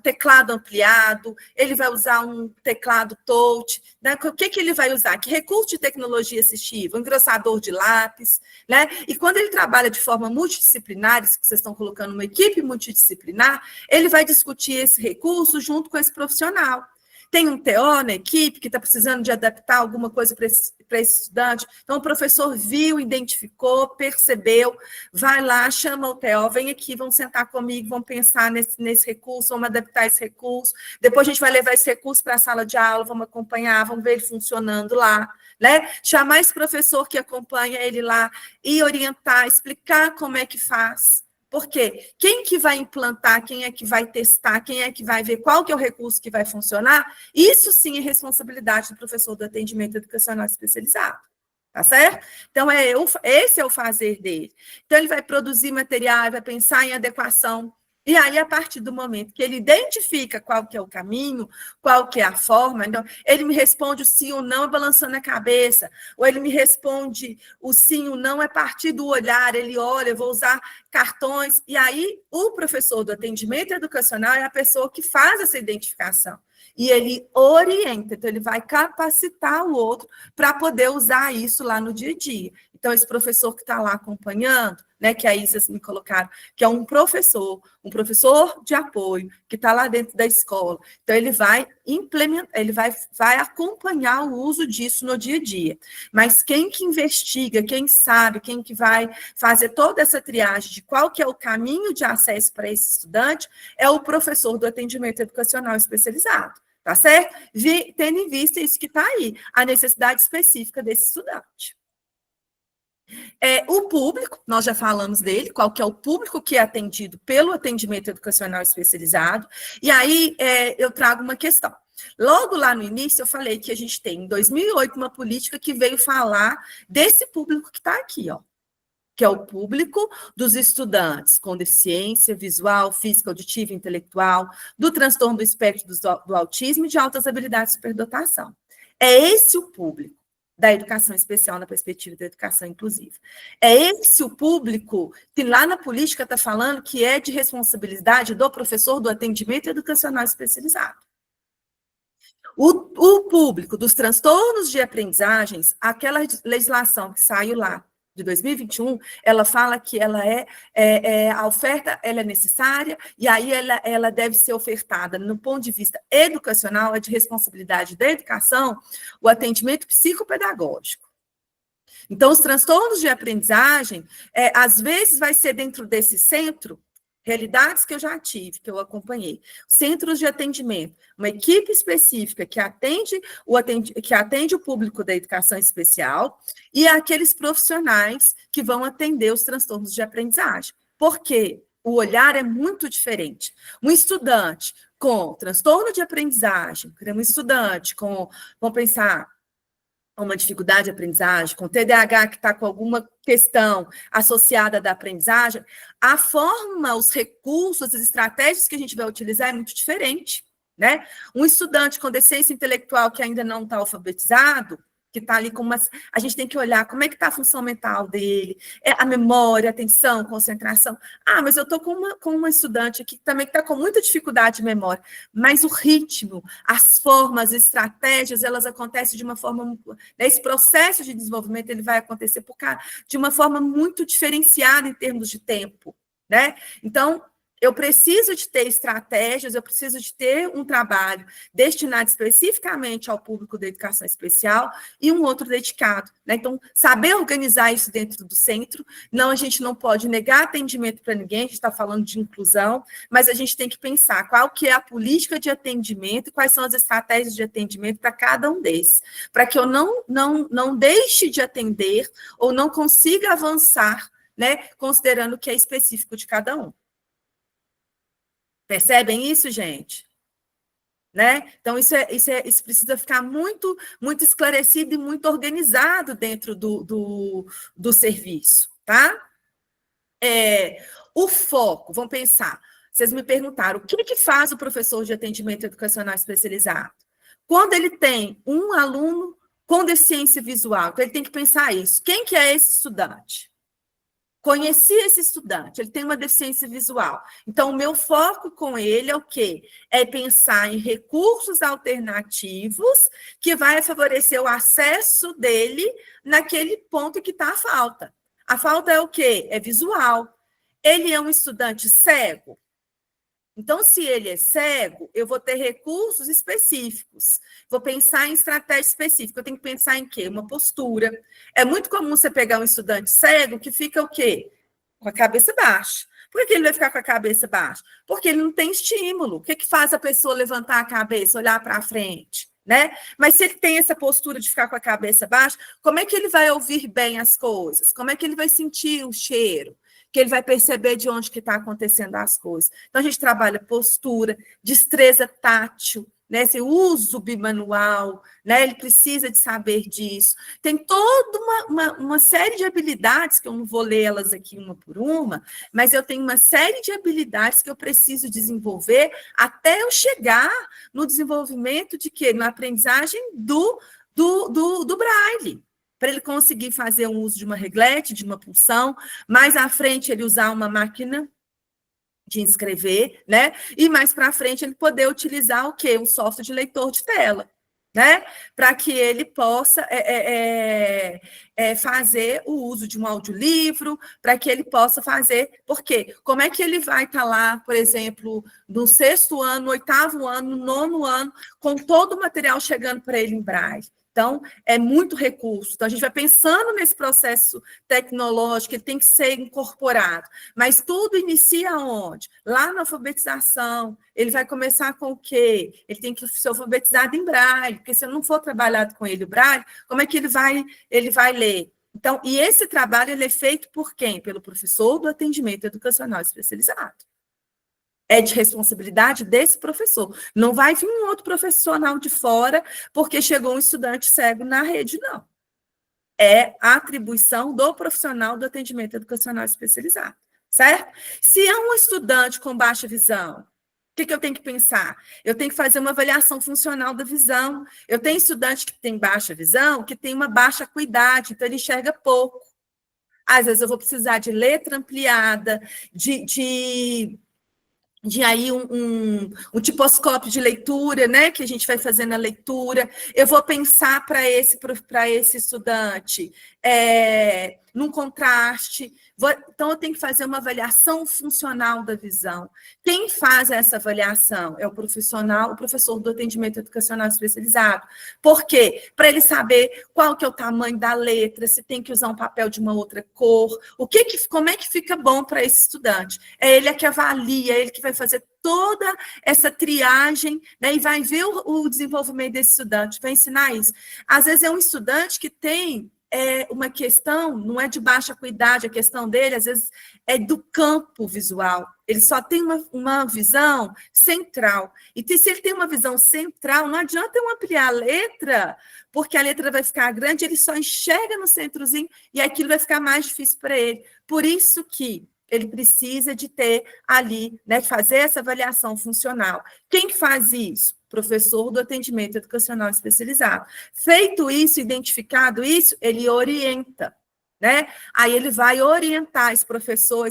teclado ampliado, ele vai usar um teclado touch, né? O que ele vai usar? Que recurso de tecnologia assistiva? Um engrossador de lápis, né? E quando ele trabalha de forma multidisciplinar, isso que vocês estão colocando uma equipe multidisciplinar, ele vai discutir esse recurso junto com esse profissional. Tem um TO na equipe que está precisando de adaptar alguma coisa para esse estudante. Então, o professor viu, identificou, percebeu, vai lá, chama o TO, vem aqui, vamos sentar comigo, vamos pensar nesse recurso, vamos adaptar esse recurso. Depois a gente vai levar esse recurso para a sala de aula, vamos acompanhar, vamos ver ele funcionando lá. Né? Chamar esse professor que acompanha ele lá e orientar, explicar como é que faz. Porque quem que vai implantar, quem é que vai testar, quem é que vai ver qual que é o recurso que vai funcionar, isso sim é responsabilidade do professor do atendimento educacional especializado, tá certo? Então, esse é o fazer dele. Então, ele vai produzir material, vai pensar em adequação. E aí, a partir do momento que ele identifica qual que é o caminho, qual que é a forma, então, ele me responde o sim ou não balançando a cabeça, ou ele me responde o sim ou não a partir do olhar, ele olha, eu vou usar cartões, e aí o professor do atendimento educacional é a pessoa que faz essa identificação. E ele orienta, então ele vai capacitar o outro para poder usar isso lá no dia a dia. Então, esse professor que está lá acompanhando, né, que aí vocês me colocaram, que é um professor de apoio, que está lá dentro da escola. Então, ele vai implementar, ele vai acompanhar o uso disso no dia a dia. Mas quem que investiga, quem sabe, quem que vai fazer toda essa triagem de qual que é o caminho de acesso para esse estudante, é o professor do atendimento educacional especializado, tá certo? Tendo em vista isso que está aí, a necessidade específica desse estudante. O público, nós já falamos dele, qual que é o público que é atendido pelo atendimento educacional especializado, e aí eu trago uma questão. Logo lá no início eu falei que a gente tem, em 2008, uma política que veio falar desse público que está aqui, ó, que é o público dos estudantes com deficiência visual, física, auditiva e intelectual, do transtorno do espectro do autismo e de altas habilidades de superdotação. É esse o público da educação especial na perspectiva da educação inclusiva. É esse o público que lá na política está falando que é de responsabilidade do professor do atendimento educacional especializado. O público dos transtornos de aprendizagens, aquela legislação que saiu lá de 2021, ela fala que a oferta ela é necessária e aí ela deve ser ofertada no ponto de vista educacional, é de responsabilidade da educação, o atendimento psicopedagógico. Então, os transtornos de aprendizagem, às vezes vai ser dentro desse centro, realidades que eu já tive, que eu acompanhei, centros de atendimento, uma equipe específica que atende o público da educação especial e aqueles profissionais que vão atender os transtornos de aprendizagem. Por quê? O olhar é muito diferente. Um estudante com transtorno de aprendizagem, um estudante com, vamos pensar, uma dificuldade de aprendizagem, com TDAH que está com alguma questão associada da aprendizagem, a forma, os recursos, as estratégias que a gente vai utilizar é muito diferente, né? Um estudante com deficiência intelectual que ainda não está alfabetizado, que está ali com umas... A gente tem que olhar como é que está a função mental dele, a memória, a atenção, concentração. Ah, mas eu estou com uma estudante aqui que também está com muita dificuldade de memória, mas o ritmo, as formas, as estratégias, elas acontecem de uma forma... Esse processo de desenvolvimento ele vai acontecer de uma forma muito diferenciada em termos de tempo, né? Então, eu preciso de ter estratégias, eu preciso de ter um trabalho destinado especificamente ao público da educação especial e um outro dedicado, né? Então, saber organizar isso dentro do centro, não, a gente não pode negar atendimento para ninguém, a gente está falando de inclusão, mas a gente tem que pensar qual que é a política de atendimento e quais são as estratégias de atendimento para cada um desses, para que eu não deixe de atender ou não consiga avançar, né, considerando o que é específico de cada um. Percebem isso, gente? Né? Então, isso precisa ficar muito, muito esclarecido e muito organizado dentro do serviço, tá? O foco, vamos pensar. Vocês me perguntaram, o que faz o professor de atendimento educacional especializado? Quando ele tem um aluno com deficiência visual, então ele tem que pensar isso. Quem que é esse estudante? Conheci esse estudante, ele tem uma deficiência visual. Então, o meu foco com ele é o quê? É pensar em recursos alternativos que vai favorecer o acesso dele naquele ponto que está a falta. A falta é o quê? É visual. Ele é um estudante cego? Então, se ele é cego, eu vou ter recursos específicos. Vou pensar em estratégia específica. Eu tenho que pensar em quê? Uma postura. É muito comum você pegar um estudante cego que fica o quê? Com a cabeça baixa. Por que ele vai ficar com a cabeça baixa? Porque ele não tem estímulo. O que faz a pessoa levantar a cabeça, olhar para frente? Né? Mas se ele tem essa postura de ficar com a cabeça baixa, como é que ele vai ouvir bem as coisas? Como é que ele vai sentir o cheiro? Que ele vai perceber de onde que está acontecendo as coisas. Então, a gente trabalha postura, destreza tátil, né? Esse uso bimanual, né? Ele precisa de saber disso. Tem toda uma série de habilidades, que eu não vou ler elas aqui uma por uma, mas eu tenho uma série de habilidades que eu preciso desenvolver até eu chegar no desenvolvimento de quê? Na aprendizagem do Braille, para ele conseguir fazer um uso de uma reglete, de uma pulsão, mais à frente ele usar uma máquina de escrever, né? E mais para frente ele poder utilizar o quê? Um software de leitor de tela, né? Para que ele possa fazer o uso de um audiolivro, para que ele possa fazer... Por quê? Como é que ele vai estar lá, por exemplo, no 6º ano, no 8º ano, no 9º ano, com todo o material chegando para ele em Braille? Então, é muito recurso. Então, a gente vai pensando nesse processo tecnológico, ele tem que ser incorporado. Mas tudo inicia onde? Lá na alfabetização. Ele vai começar com o quê? Ele tem que ser alfabetizado em Braille, porque se eu não for trabalhado com ele o Braille, como é que ele vai ler? Então, e esse trabalho ele é feito por quem? Pelo professor do atendimento educacional especializado. É de responsabilidade desse professor. Não vai vir um outro profissional de fora porque chegou um estudante cego na rede, não. É a atribuição do profissional do atendimento educacional especializado, certo? Se é um estudante com baixa visão, o que eu tenho que pensar? Eu tenho que fazer uma avaliação funcional da visão. Eu tenho estudante que tem baixa visão, que tem uma baixa acuidade, então ele enxerga pouco. Às vezes eu vou precisar de letra ampliada, de aí um tiposcópio de leitura, né, que a gente vai fazendo a leitura. Eu vou pensar para esse estudante num contraste. Então, eu tenho que fazer uma avaliação funcional da visão. Quem faz essa avaliação é o professor do atendimento educacional especializado. Por quê? Para ele saber qual que é o tamanho da letra, se tem que usar um papel de uma outra cor, como é que fica bom para esse estudante. É ele que avalia, é ele que vai fazer toda essa triagem, né, e vai ver o desenvolvimento desse estudante, vai ensinar isso. Às vezes é um estudante que tem é uma questão, não é de baixa acuidade, a questão dele, às vezes, é do campo visual. Ele só tem uma visão central. E se ele tem uma visão central, não adianta eu ampliar a letra, porque a letra vai ficar grande, ele só enxerga no centrozinho e aquilo vai ficar mais difícil para ele. Por isso que ele precisa de ter ali, né, fazer essa avaliação funcional. Quem que faz isso? Professor do atendimento educacional especializado. Feito isso, identificado isso, ele orienta, né? Aí ele vai orientar esse professor,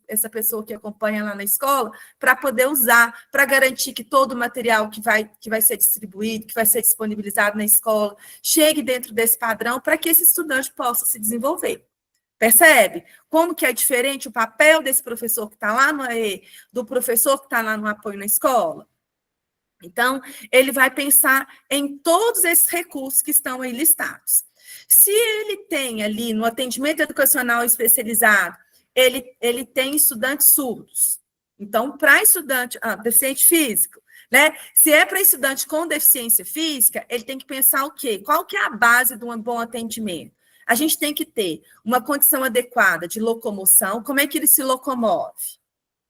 essa pessoa que acompanha lá na escola, para poder usar, para garantir que todo o material que vai ser distribuído, que vai ser disponibilizado na escola, chegue dentro desse padrão, para que esse estudante possa se desenvolver. Percebe? Como que é diferente o papel desse professor que está lá no AE, do professor que está lá no apoio na escola? Então, ele vai pensar em todos esses recursos que estão aí listados. Se ele tem ali no atendimento educacional especializado, ele tem estudantes surdos. Então, para estudante deficiente físico, né? Se é para estudante com deficiência física, ele tem que pensar o quê? Qual que é a base de um bom atendimento? A gente tem que ter uma condição adequada de locomoção. Como é que ele se locomove?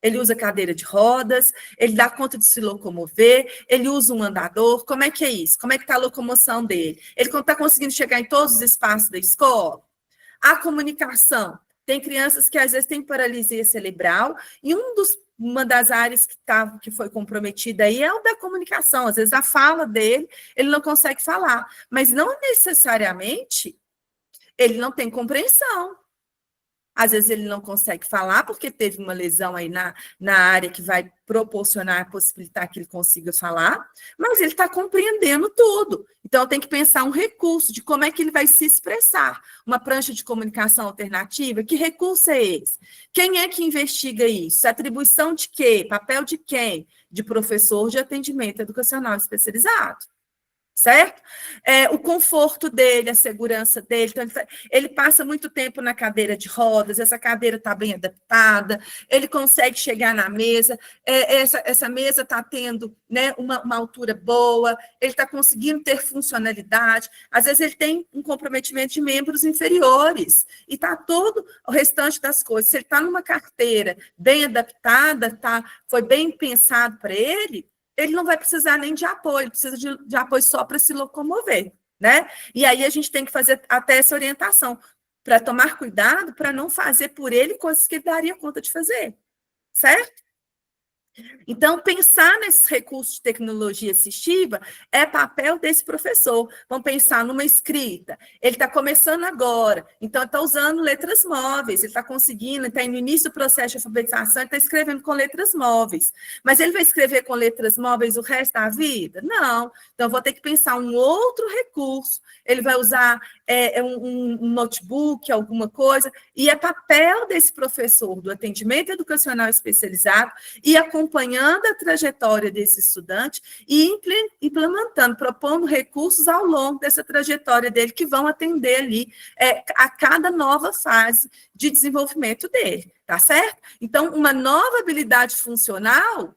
Ele usa cadeira de rodas, ele dá conta de se locomover, ele usa um andador. Como é que é isso? Como é que está a locomoção dele? Ele está conseguindo chegar em todos os espaços da escola? A comunicação. Tem crianças que às vezes têm paralisia cerebral e uma das áreas que foi comprometida aí é o da comunicação. Às vezes a fala dele, ele não consegue falar, mas não necessariamente ele não tem compreensão. Às vezes ele não consegue falar porque teve uma lesão aí na área que vai proporcionar, possibilitar que ele consiga falar, mas ele está compreendendo tudo. Então, tem que pensar um recurso de como é que ele vai se expressar. Uma prancha de comunicação alternativa, que recurso é esse? Quem é que investiga isso? Atribuição de quê? Papel de quem? De professor de atendimento educacional especializado. Certo? O conforto dele, a segurança dele. Então, ele passa muito tempo na cadeira de rodas, essa cadeira está bem adaptada, ele consegue chegar na mesa, essa mesa está tendo, né, uma altura boa, ele está conseguindo ter funcionalidade. Às vezes ele tem um comprometimento de membros inferiores, e está todo o restante das coisas. Se ele está numa carteira bem adaptada, foi bem pensado para ele não vai precisar nem de apoio, ele precisa de apoio só para se locomover, né? E aí a gente tem que fazer até essa orientação, para tomar cuidado, para não fazer por ele coisas que ele daria conta de fazer, certo? Então, pensar nesses recursos de tecnologia assistiva é papel desse professor. Vamos pensar numa escrita. Ele está começando agora, então está usando letras móveis, ele está conseguindo, está no início do processo de alfabetização, ele está escrevendo com letras móveis. Mas ele vai escrever com letras móveis o resto da vida? Não. Então, vou ter que pensar um outro recurso. Ele vai usar um notebook, alguma coisa, e é papel desse professor do atendimento educacional especializado e acompanhando a trajetória desse estudante e implementando, propondo recursos ao longo dessa trajetória dele que vão atender ali a cada nova fase de desenvolvimento dele, tá certo? Então, uma nova habilidade funcional,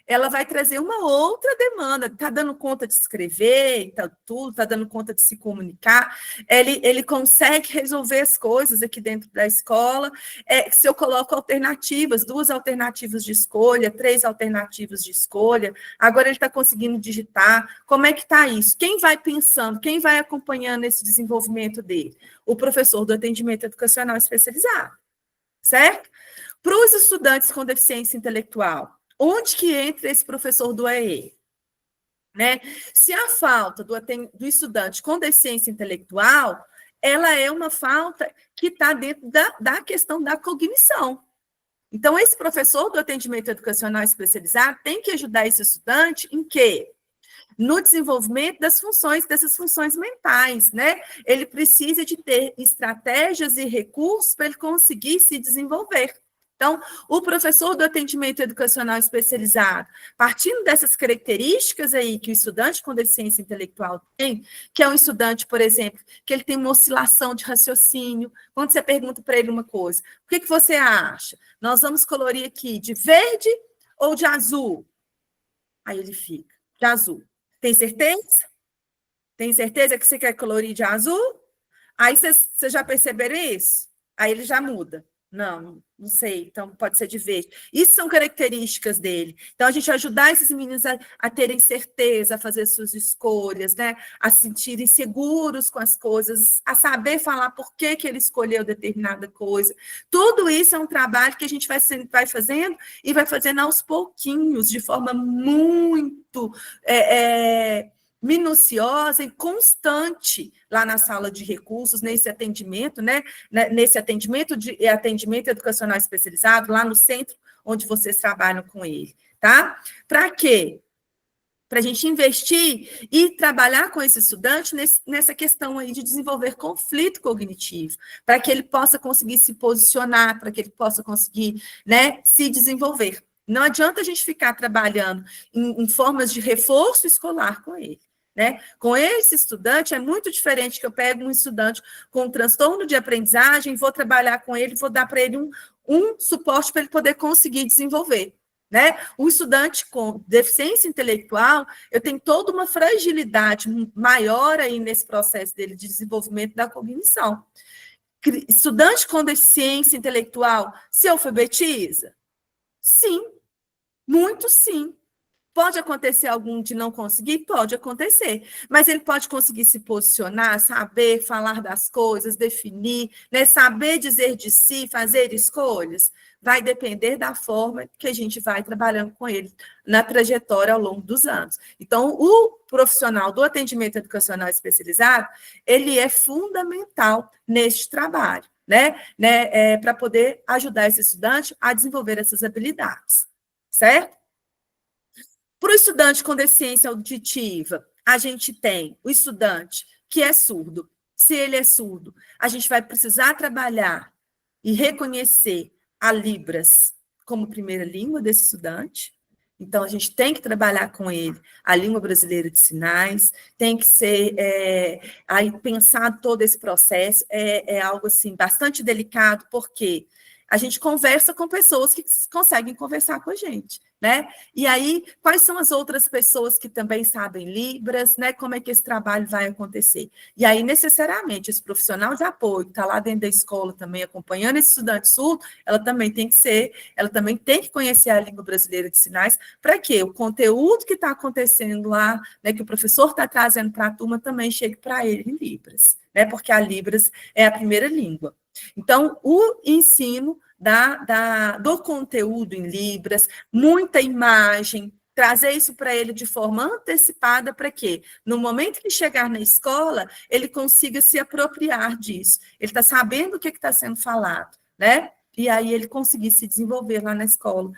ela vai trazer uma outra demanda. Está dando conta de escrever, está dando conta de se comunicar, ele consegue resolver as coisas aqui dentro da escola. Se eu coloco alternativas, 2 alternativas de escolha, 3 alternativas de escolha, agora ele está conseguindo digitar. Como é que está isso? Quem vai pensando, quem vai acompanhando esse desenvolvimento dele? O professor do atendimento educacional especializado, certo? Para os estudantes com deficiência intelectual, onde que entra esse professor do AE? Né? Se a falta do estudante com deficiência intelectual, ela é uma falta que está dentro da questão da cognição. Então, esse professor do atendimento educacional especializado tem que ajudar esse estudante em quê? No desenvolvimento dessas funções mentais, né? Ele precisa de ter estratégias e recursos para ele conseguir se desenvolver. Então, o professor do atendimento educacional especializado, partindo dessas características aí que o estudante com deficiência intelectual tem, que é um estudante, por exemplo, que ele tem uma oscilação de raciocínio, quando você pergunta para ele uma coisa, o que você acha? Nós vamos colorir aqui de verde ou de azul? Aí ele fica, de azul. Tem certeza? Tem certeza que você quer colorir de azul? Aí vocês já perceberam isso? Aí ele já muda. Não sei, então pode ser de vez. Isso são características dele. Então, a gente ajudar esses meninos a terem certeza, a fazer suas escolhas, né? A se sentirem seguros com as coisas, a saber falar por que ele escolheu determinada coisa. Tudo isso é um trabalho que a gente vai fazendo e vai fazendo aos pouquinhos, de forma muito minuciosa e constante lá na sala de recursos, nesse atendimento, né? Nesse atendimento educacional especializado, lá no centro onde vocês trabalham com ele, tá? Para quê? Para a gente investir e trabalhar com esse estudante nessa questão aí de desenvolver conflito cognitivo, para que ele possa conseguir se posicionar, para que ele possa conseguir, né, se desenvolver. Não adianta a gente ficar trabalhando em formas de reforço escolar com ele. Né? Com esse estudante, é muito diferente que eu pego um estudante com um transtorno de aprendizagem, vou trabalhar com ele, vou dar para ele um suporte para ele poder conseguir desenvolver. Né? O estudante com deficiência intelectual, eu tenho toda uma fragilidade maior aí nesse processo dele de desenvolvimento da cognição. Estudante com deficiência intelectual se alfabetiza? Sim, muito sim. Pode acontecer algum de não conseguir? Pode acontecer, mas ele pode conseguir se posicionar, saber falar das coisas, definir, né? Saber dizer de si, fazer escolhas. Vai depender da forma que a gente vai trabalhando com ele na trajetória ao longo dos anos. Então, o profissional do atendimento educacional especializado, ele é fundamental neste trabalho, né? Para poder ajudar esse estudante a desenvolver essas habilidades, certo? Para o estudante com deficiência auditiva, a gente tem o estudante que é surdo. Se ele é surdo, a gente vai precisar trabalhar e reconhecer a Libras como primeira língua desse estudante. Então, a gente tem que trabalhar com ele a língua brasileira de sinais, tem que ser aí pensado todo esse processo, é algo assim bastante delicado, porque a gente conversa com pessoas que conseguem conversar com a gente, né? E aí, quais são as outras pessoas que também sabem Libras, né? Como é que esse trabalho vai acontecer? E aí, necessariamente, esse profissional de apoio que está lá dentro da escola também acompanhando esse estudante surdo, ela também tem que conhecer a língua brasileira de sinais, para que o conteúdo que está acontecendo lá, né, que o professor está trazendo para a turma, também chegue para ele em Libras, né? Porque a Libras é a primeira língua. Então, o ensino do conteúdo em Libras, muita imagem, trazer isso para ele de forma antecipada, para que, no momento que chegar na escola, ele consiga se apropriar disso. Ele está sabendo o que está sendo falado, né? E aí ele conseguir se desenvolver lá na escola,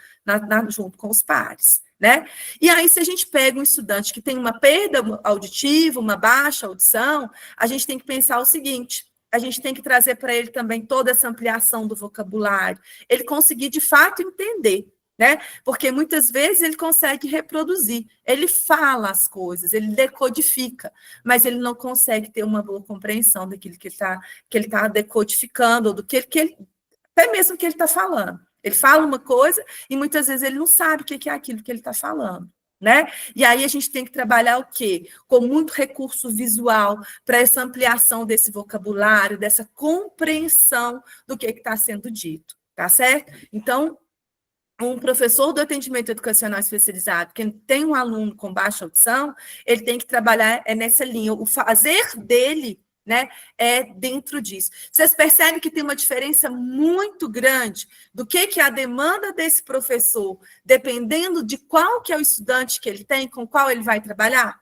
junto com os pares, né? E aí, se a gente pega um estudante que tem uma perda auditiva, uma baixa audição, a gente tem que pensar o seguinte: a gente tem que trazer para ele também toda essa ampliação do vocabulário, ele conseguir de fato entender, né? Porque muitas vezes ele consegue reproduzir, ele fala as coisas, ele decodifica, mas ele não consegue ter uma boa compreensão daquilo que ele tá decodificando, ou do que ele até mesmo que ele está falando. Ele fala uma coisa e muitas vezes ele não sabe o que é aquilo que ele está falando. Né? E aí a gente tem que trabalhar o quê? Com muito recurso visual para essa ampliação desse vocabulário, dessa compreensão do que está sendo dito, tá certo? Então, um professor do atendimento educacional especializado, que tem um aluno com baixa audição, ele tem que trabalhar nessa linha, o fazer dele, né, é dentro disso. Vocês percebem que tem uma diferença muito grande do que é a demanda desse professor, dependendo de qual que é o estudante que ele tem, com qual ele vai trabalhar?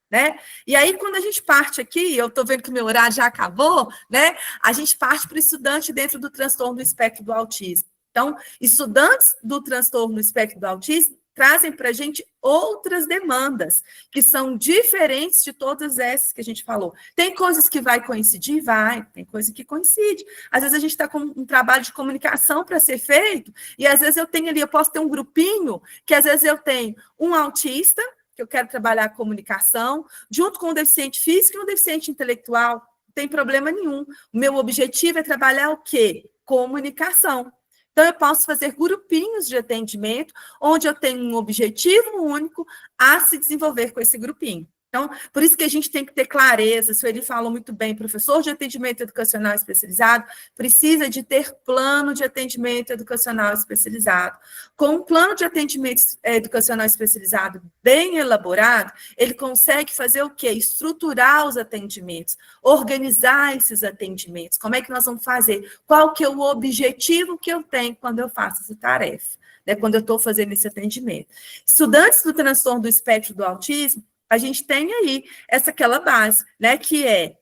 Né? E aí, quando a gente parte aqui, eu estou vendo que o meu horário já acabou, né? A gente parte para o estudante dentro do transtorno do espectro do autismo. Então, estudantes do transtorno do espectro do autismo trazem para a gente outras demandas, que são diferentes de todas essas que a gente falou. Tem coisas que vai coincidir? Vai. Tem coisa que coincide. Às vezes a gente está com um trabalho de comunicação para ser feito, e às vezes eu posso ter um grupinho, que às vezes eu tenho um autista, que eu quero trabalhar a comunicação, junto com um deficiente físico e um deficiente intelectual. Não tem problema nenhum. O meu objetivo é trabalhar o quê? Comunicação. Então, eu posso fazer grupinhos de atendimento, onde eu tenho um objetivo único a se desenvolver com esse grupinho, Então, por isso que a gente tem que ter clareza, isso ele falou muito bem, professor de atendimento educacional especializado precisa de ter plano de atendimento educacional especializado. Com um plano de atendimento educacional especializado bem elaborado, ele consegue fazer o quê? Estruturar os atendimentos, organizar esses atendimentos. Como é que nós vamos fazer? Qual que é o objetivo que eu tenho quando eu faço essa tarefa, né? Quando eu estou fazendo esse atendimento. Estudantes do transtorno do espectro do autismo, a gente tem aí aquela base, né, que é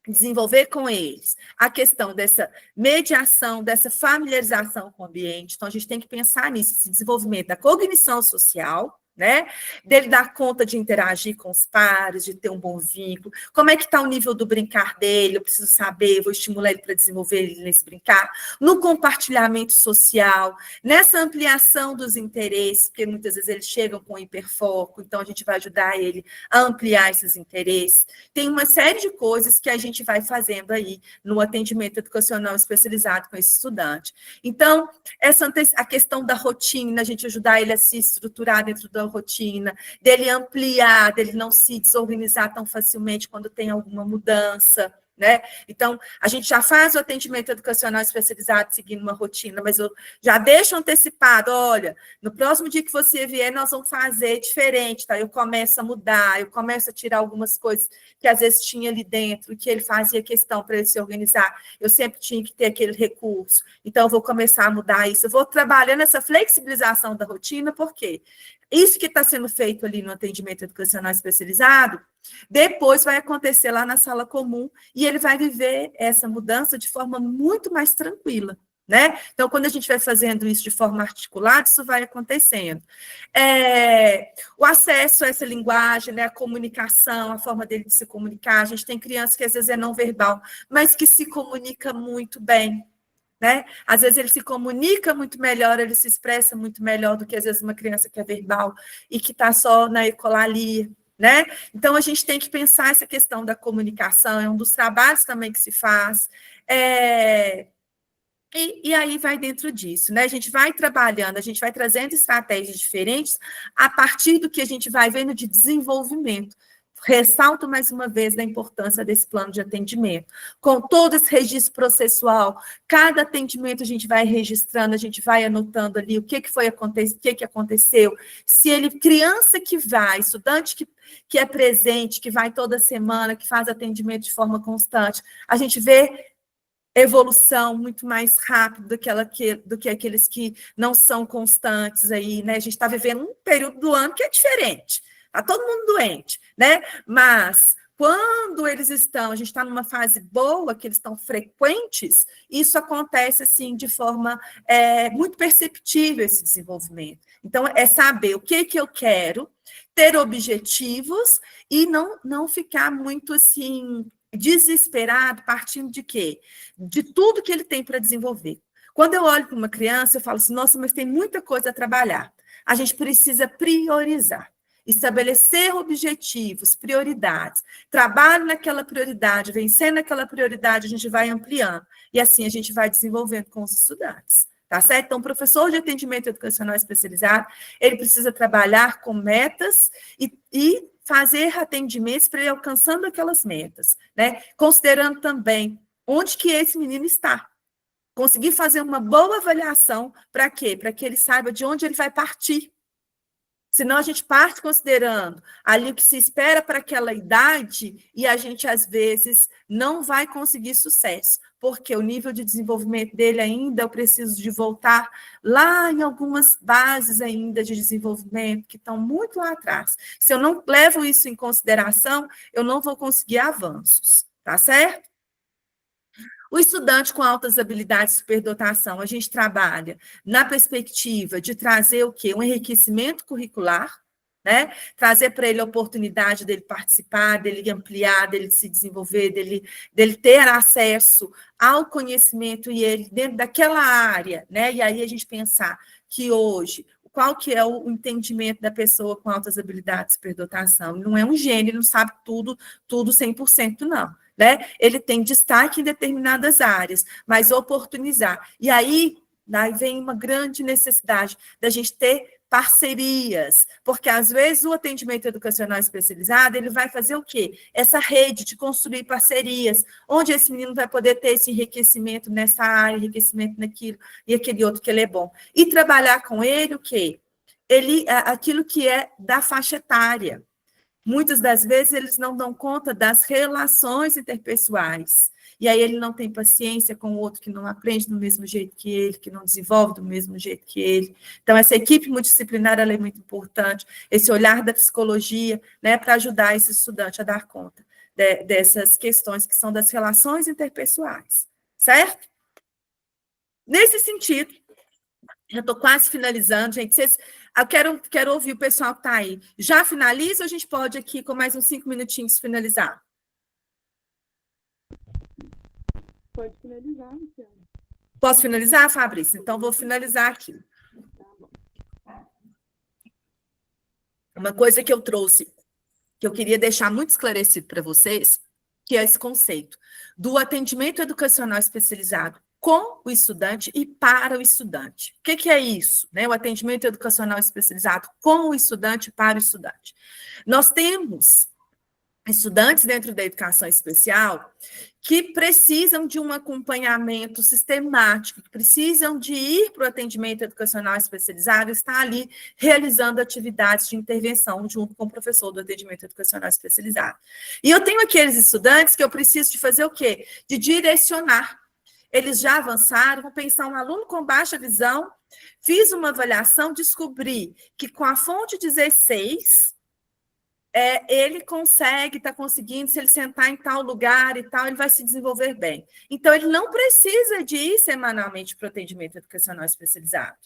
desenvolver com eles a questão dessa mediação, dessa familiarização com o ambiente. Então, a gente tem que pensar nisso, esse desenvolvimento da cognição social, né, dele dar conta de interagir com os pares, de ter um bom vínculo, como é que está o nível do brincar dele, eu preciso saber, vou estimular ele para desenvolver ele nesse brincar, no compartilhamento social, nessa ampliação dos interesses, porque muitas vezes eles chegam com hiperfoco, então a gente vai ajudar ele a ampliar esses interesses. Tem uma série de coisas que a gente vai fazendo aí no atendimento educacional especializado com esse estudante. Então, a questão da rotina, a gente ajudar ele a se estruturar dentro da rotina, dele ampliar, dele não se desorganizar tão facilmente quando tem alguma mudança, né? Então, a gente já faz o atendimento educacional especializado seguindo uma rotina, mas eu já deixo antecipado, olha, no próximo dia que você vier, nós vamos fazer diferente, tá? Eu começo a mudar, eu começo a tirar algumas coisas que às vezes tinha ali dentro, que ele fazia questão para ele se organizar, eu sempre tinha que ter aquele recurso, então eu vou começar a mudar isso, eu vou trabalhando essa flexibilização da rotina, por quê? Isso que está sendo feito ali no atendimento educacional especializado, depois vai acontecer lá na sala comum e ele vai viver essa mudança de forma muito mais tranquila, né? Então, quando a gente vai fazendo isso de forma articulada, isso vai acontecendo. O acesso a essa linguagem, né, a comunicação, a forma dele de se comunicar, a gente tem crianças que às vezes é não verbal, mas que se comunica muito bem, né? Às vezes ele se comunica muito melhor, ele se expressa muito melhor do que às vezes uma criança que é verbal e que está só na ecolalia, né? Então a gente tem que pensar essa questão da comunicação, é um dos trabalhos também que se faz, e aí vai dentro disso, né? A gente vai trabalhando, a gente vai trazendo estratégias diferentes a partir do que a gente vai vendo de desenvolvimento. Ressalto mais uma vez a importância desse plano de atendimento. Com todo esse registro processual, cada atendimento a gente vai registrando, a gente vai anotando ali o que foi acontecido, o que aconteceu. Se ele, criança que vai, estudante que é presente, que vai toda semana, que faz atendimento de forma constante, a gente vê evolução muito mais rápido do que aqueles que não são constantes aí, né? A gente está vivendo um período do ano que é diferente. Está todo mundo doente, né? Mas quando eles estão, a gente está numa fase boa, que eles estão frequentes, isso acontece assim de forma muito perceptível, esse desenvolvimento. Então, é saber o que eu quero, ter objetivos e não ficar muito assim desesperado, partindo de quê? De tudo que ele tem para desenvolver. Quando eu olho para uma criança, eu falo assim, nossa, mas tem muita coisa a trabalhar. A gente precisa priorizar. Estabelecer objetivos, prioridades, trabalho naquela prioridade, vencendo aquela prioridade, a gente vai ampliando, e assim a gente vai desenvolvendo com os estudantes, tá certo? Então, o professor de atendimento educacional especializado, ele precisa trabalhar com metas e fazer atendimentos para ele alcançando aquelas metas, né? Considerando também onde que esse menino está. Conseguir fazer uma boa avaliação, para quê? Para que ele saiba de onde ele vai partir. Senão a gente parte considerando ali o que se espera para aquela idade e a gente, às vezes, não vai conseguir sucesso, porque o nível de desenvolvimento dele ainda, eu preciso de voltar lá em algumas bases ainda de desenvolvimento que estão muito lá atrás. Se eu não levo isso em consideração, eu não vou conseguir avanços, tá certo? O estudante com altas habilidades de superdotação, a gente trabalha na perspectiva de trazer o quê? Um enriquecimento curricular, né? Trazer para ele a oportunidade dele participar, dele ampliar, dele se desenvolver, dele ter acesso ao conhecimento e ele dentro daquela área, né? E aí a gente pensar que hoje, qual que é o entendimento da pessoa com altas habilidades de superdotação? Não é um gênio, ele não sabe tudo 100%, não. Né? Ele tem destaque em determinadas áreas, mas oportunizar. E aí vem uma grande necessidade da gente ter parcerias, porque às vezes o atendimento educacional especializado, ele vai fazer o quê? Essa rede de construir parcerias, onde esse menino vai poder ter esse enriquecimento nessa área, enriquecimento naquilo, e aquele outro que ele é bom. E trabalhar com ele o quê? Aquilo que é da faixa etária. Muitas das vezes eles não dão conta das relações interpessoais. E aí ele não tem paciência com o outro que não aprende do mesmo jeito que ele, que não desenvolve do mesmo jeito que ele. Então, essa equipe multidisciplinar ela é muito importante, esse olhar da psicologia, né, para ajudar esse estudante a dar conta dessas questões que são das relações interpessoais, certo? Nesse sentido, já estou quase finalizando, gente. Eu quero ouvir o pessoal que está aí. Já finaliza ou a gente pode aqui, com mais uns 5 minutinhos, finalizar? Pode finalizar, Luciana. Posso finalizar, Fabrício? Então, vou finalizar aqui. Uma coisa que eu trouxe, que eu queria deixar muito esclarecido para vocês, que é esse conceito do atendimento educacional especializado com o estudante e para o estudante. O que é isso, né? O atendimento educacional especializado com o estudante e para o estudante. Nós temos estudantes dentro da educação especial que precisam de um acompanhamento sistemático, que precisam de ir para o atendimento educacional especializado, estar ali realizando atividades de intervenção junto com o professor do atendimento educacional especializado. E eu tenho aqueles estudantes que eu preciso de fazer o quê? De direcionar. Eles já avançaram, vou pensar um aluno com baixa visão, fiz uma avaliação, descobri que com a fonte 16... ele consegue, está conseguindo, se ele sentar em tal lugar e tal, ele vai se desenvolver bem. Então, ele não precisa de ir semanalmente para o atendimento educacional especializado.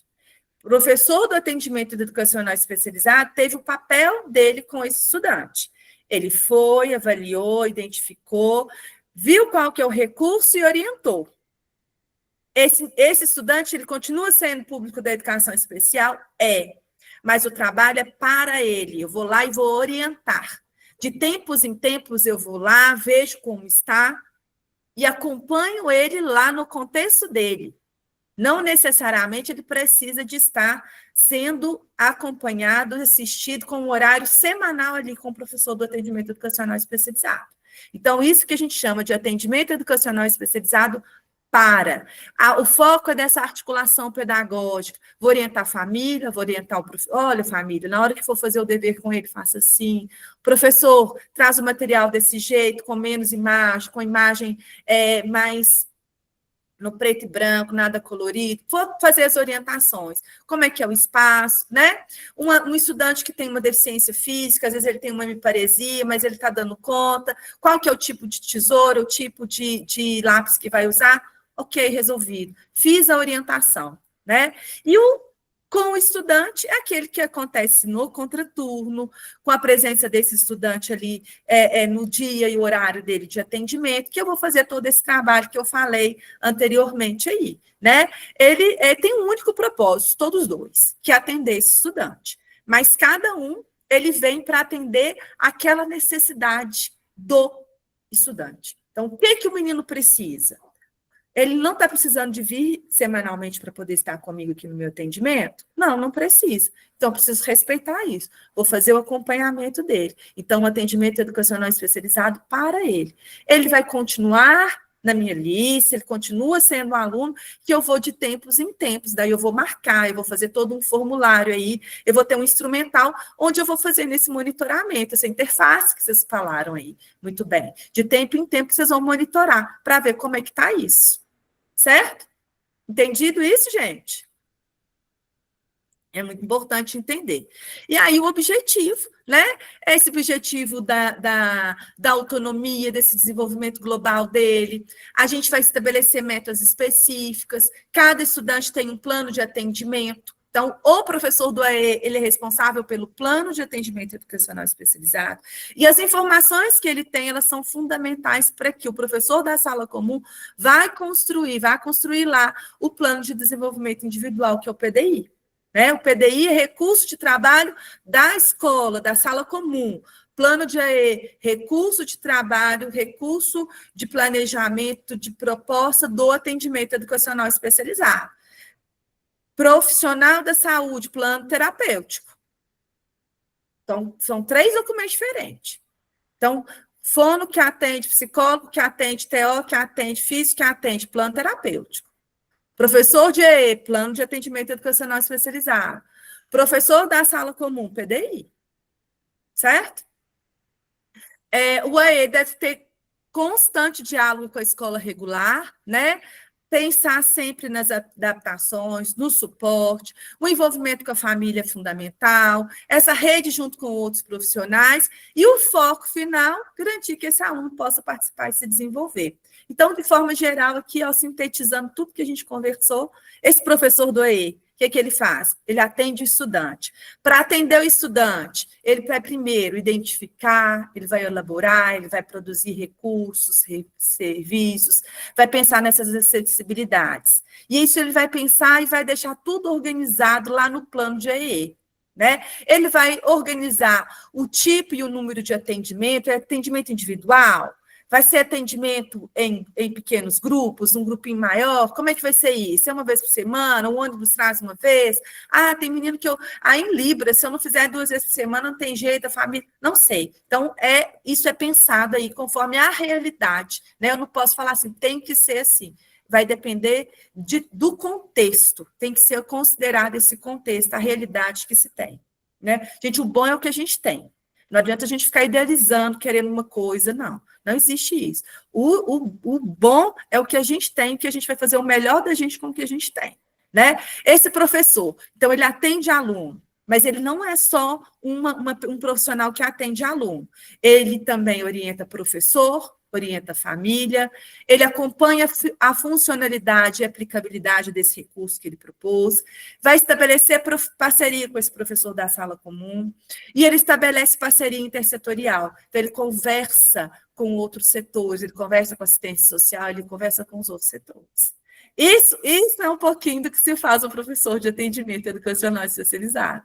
O professor do atendimento educacional especializado teve o papel dele com esse estudante. Ele foi, avaliou, identificou, viu qual que é o recurso e orientou. Esse estudante, ele continua sendo público da educação especial? Mas o trabalho é para ele. Eu vou lá e vou orientar. De tempos em tempos eu vou lá, vejo como está e acompanho ele lá no contexto dele. Não necessariamente ele precisa de estar sendo acompanhado, assistido com um horário semanal ali com o professor do atendimento educacional especializado. Então, isso que a gente chama de atendimento educacional especializado o foco é dessa articulação pedagógica. Vou orientar a família, vou orientar o professor. Olha, família, na hora que for fazer o dever com ele, faça assim. Professor, traz o material desse jeito, com menos imagem, com imagem mais no preto e branco, nada colorido. Vou fazer as orientações. Como é que é o espaço, né? Um estudante que tem uma deficiência física, às vezes ele tem uma hemiparesia, mas ele está dando conta. Qual que é o tipo de tesoura, o tipo de lápis que vai usar? Ok, resolvido. Fiz a orientação, né? E com o estudante, é aquele que acontece no contraturno, com a presença desse estudante ali no dia e o horário dele de atendimento, que eu vou fazer todo esse trabalho que eu falei anteriormente aí, né? Ele tem um único propósito, todos dois, que é atender esse estudante. Mas cada um, ele vem para atender aquela necessidade do estudante. Então, o que o menino precisa? Ele não está precisando de vir semanalmente para poder estar comigo aqui no meu atendimento? Não precisa. Então, eu preciso respeitar isso. Vou fazer o acompanhamento dele. Então, o atendimento educacional especializado para ele. Ele vai continuar na minha lista, ele continua sendo um aluno que eu vou de tempos em tempos, daí eu vou marcar, eu vou fazer todo um formulário aí, eu vou ter um instrumental onde eu vou fazer nesse monitoramento, essa interface que vocês falaram aí. Muito bem. De tempo em tempo, vocês vão monitorar para ver como é que está isso. Certo? Entendido isso, gente? É muito importante entender. E aí o objetivo, né? Esse objetivo da autonomia, desse desenvolvimento global dele. A gente vai estabelecer metas específicas. Cada estudante tem um plano de atendimento. Então, o professor do AE, ele é responsável pelo plano de atendimento educacional especializado. E as informações que ele tem, elas são fundamentais para que o professor da sala comum vai construir lá o plano de desenvolvimento individual, que é o PDI. Né? O PDI é recurso de trabalho da escola, da sala comum. Plano de AE, recurso de trabalho, recurso de planejamento, de proposta do atendimento educacional especializado. Profissional da saúde, plano terapêutico. Então, são 3 documentos diferentes. Então, fono que atende, psicólogo que atende, TO que atende, físico que atende, plano terapêutico. Professor de EE, plano de atendimento educacional especializado. Professor da sala comum, PDI. Certo? O EE deve ter constante diálogo com a escola regular, né? Pensar sempre nas adaptações, no suporte, o envolvimento com a família é fundamental, essa rede junto com outros profissionais, e o foco final, garantir que esse aluno possa participar e se desenvolver. Então, de forma geral, aqui, ó, sintetizando tudo que a gente conversou, esse professor do EE, o que ele faz? Ele atende o estudante. Para atender o estudante, ele vai primeiro identificar, ele vai elaborar, ele vai produzir recursos, serviços, vai pensar nessas acessibilidades. E isso ele vai pensar e vai deixar tudo organizado lá no plano de EE. Né? Ele vai organizar o tipo e o número de atendimento, é atendimento individual, vai ser atendimento em pequenos grupos, um grupinho maior? Como é que vai ser isso? É uma vez por semana? O ônibus traz uma vez? Ah, tem menino que eu... Ah, em Libra, se eu não fizer 2 vezes por semana, não tem jeito, a família... Não sei. Então, isso é pensado aí conforme a realidade. Né? Eu não posso falar assim, tem que ser assim. Vai depender do contexto. Tem que ser considerado esse contexto, a realidade que se tem. Né? Gente, o bom é o que a gente tem. Não adianta a gente ficar idealizando, querendo uma coisa, não. Não existe isso. O bom é o que a gente tem, que a gente vai fazer o melhor da gente com o que a gente tem. Né? Esse professor, então, ele atende aluno, mas ele não é só um profissional que atende aluno. Ele também orienta professor, orienta família, ele acompanha a funcionalidade e aplicabilidade desse recurso que ele propôs, vai estabelecer parceria com esse professor da sala comum, e ele estabelece parceria intersetorial. Então, ele conversa com outros setores, ele conversa com a assistência social, ele conversa com os outros setores. Isso é um pouquinho do que se faz um professor de atendimento educacional especializado.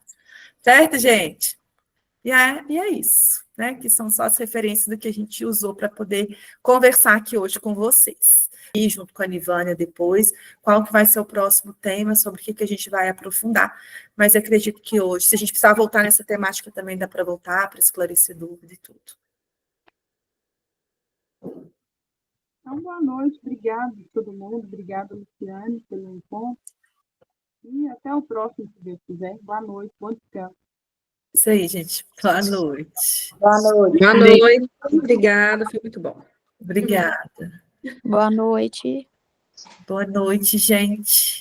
Certo, gente? E é isso, né? Que são só as referências do que a gente usou para poder conversar aqui hoje com vocês. E junto com a Nivânia depois, qual que vai ser o próximo tema, sobre o que a gente vai aprofundar. Mas acredito que hoje, se a gente precisar voltar nessa temática também, dá para voltar, para esclarecer dúvida e tudo. Então, boa noite, obrigada a todo mundo, obrigada, Luciane, pelo encontro. E até o próximo, se Deus quiser. Boa noite, bom descanso. Isso aí, gente. Boa noite. Boa noite. Boa noite. Obrigada, foi muito bom. Obrigada. Boa noite. Boa noite, gente.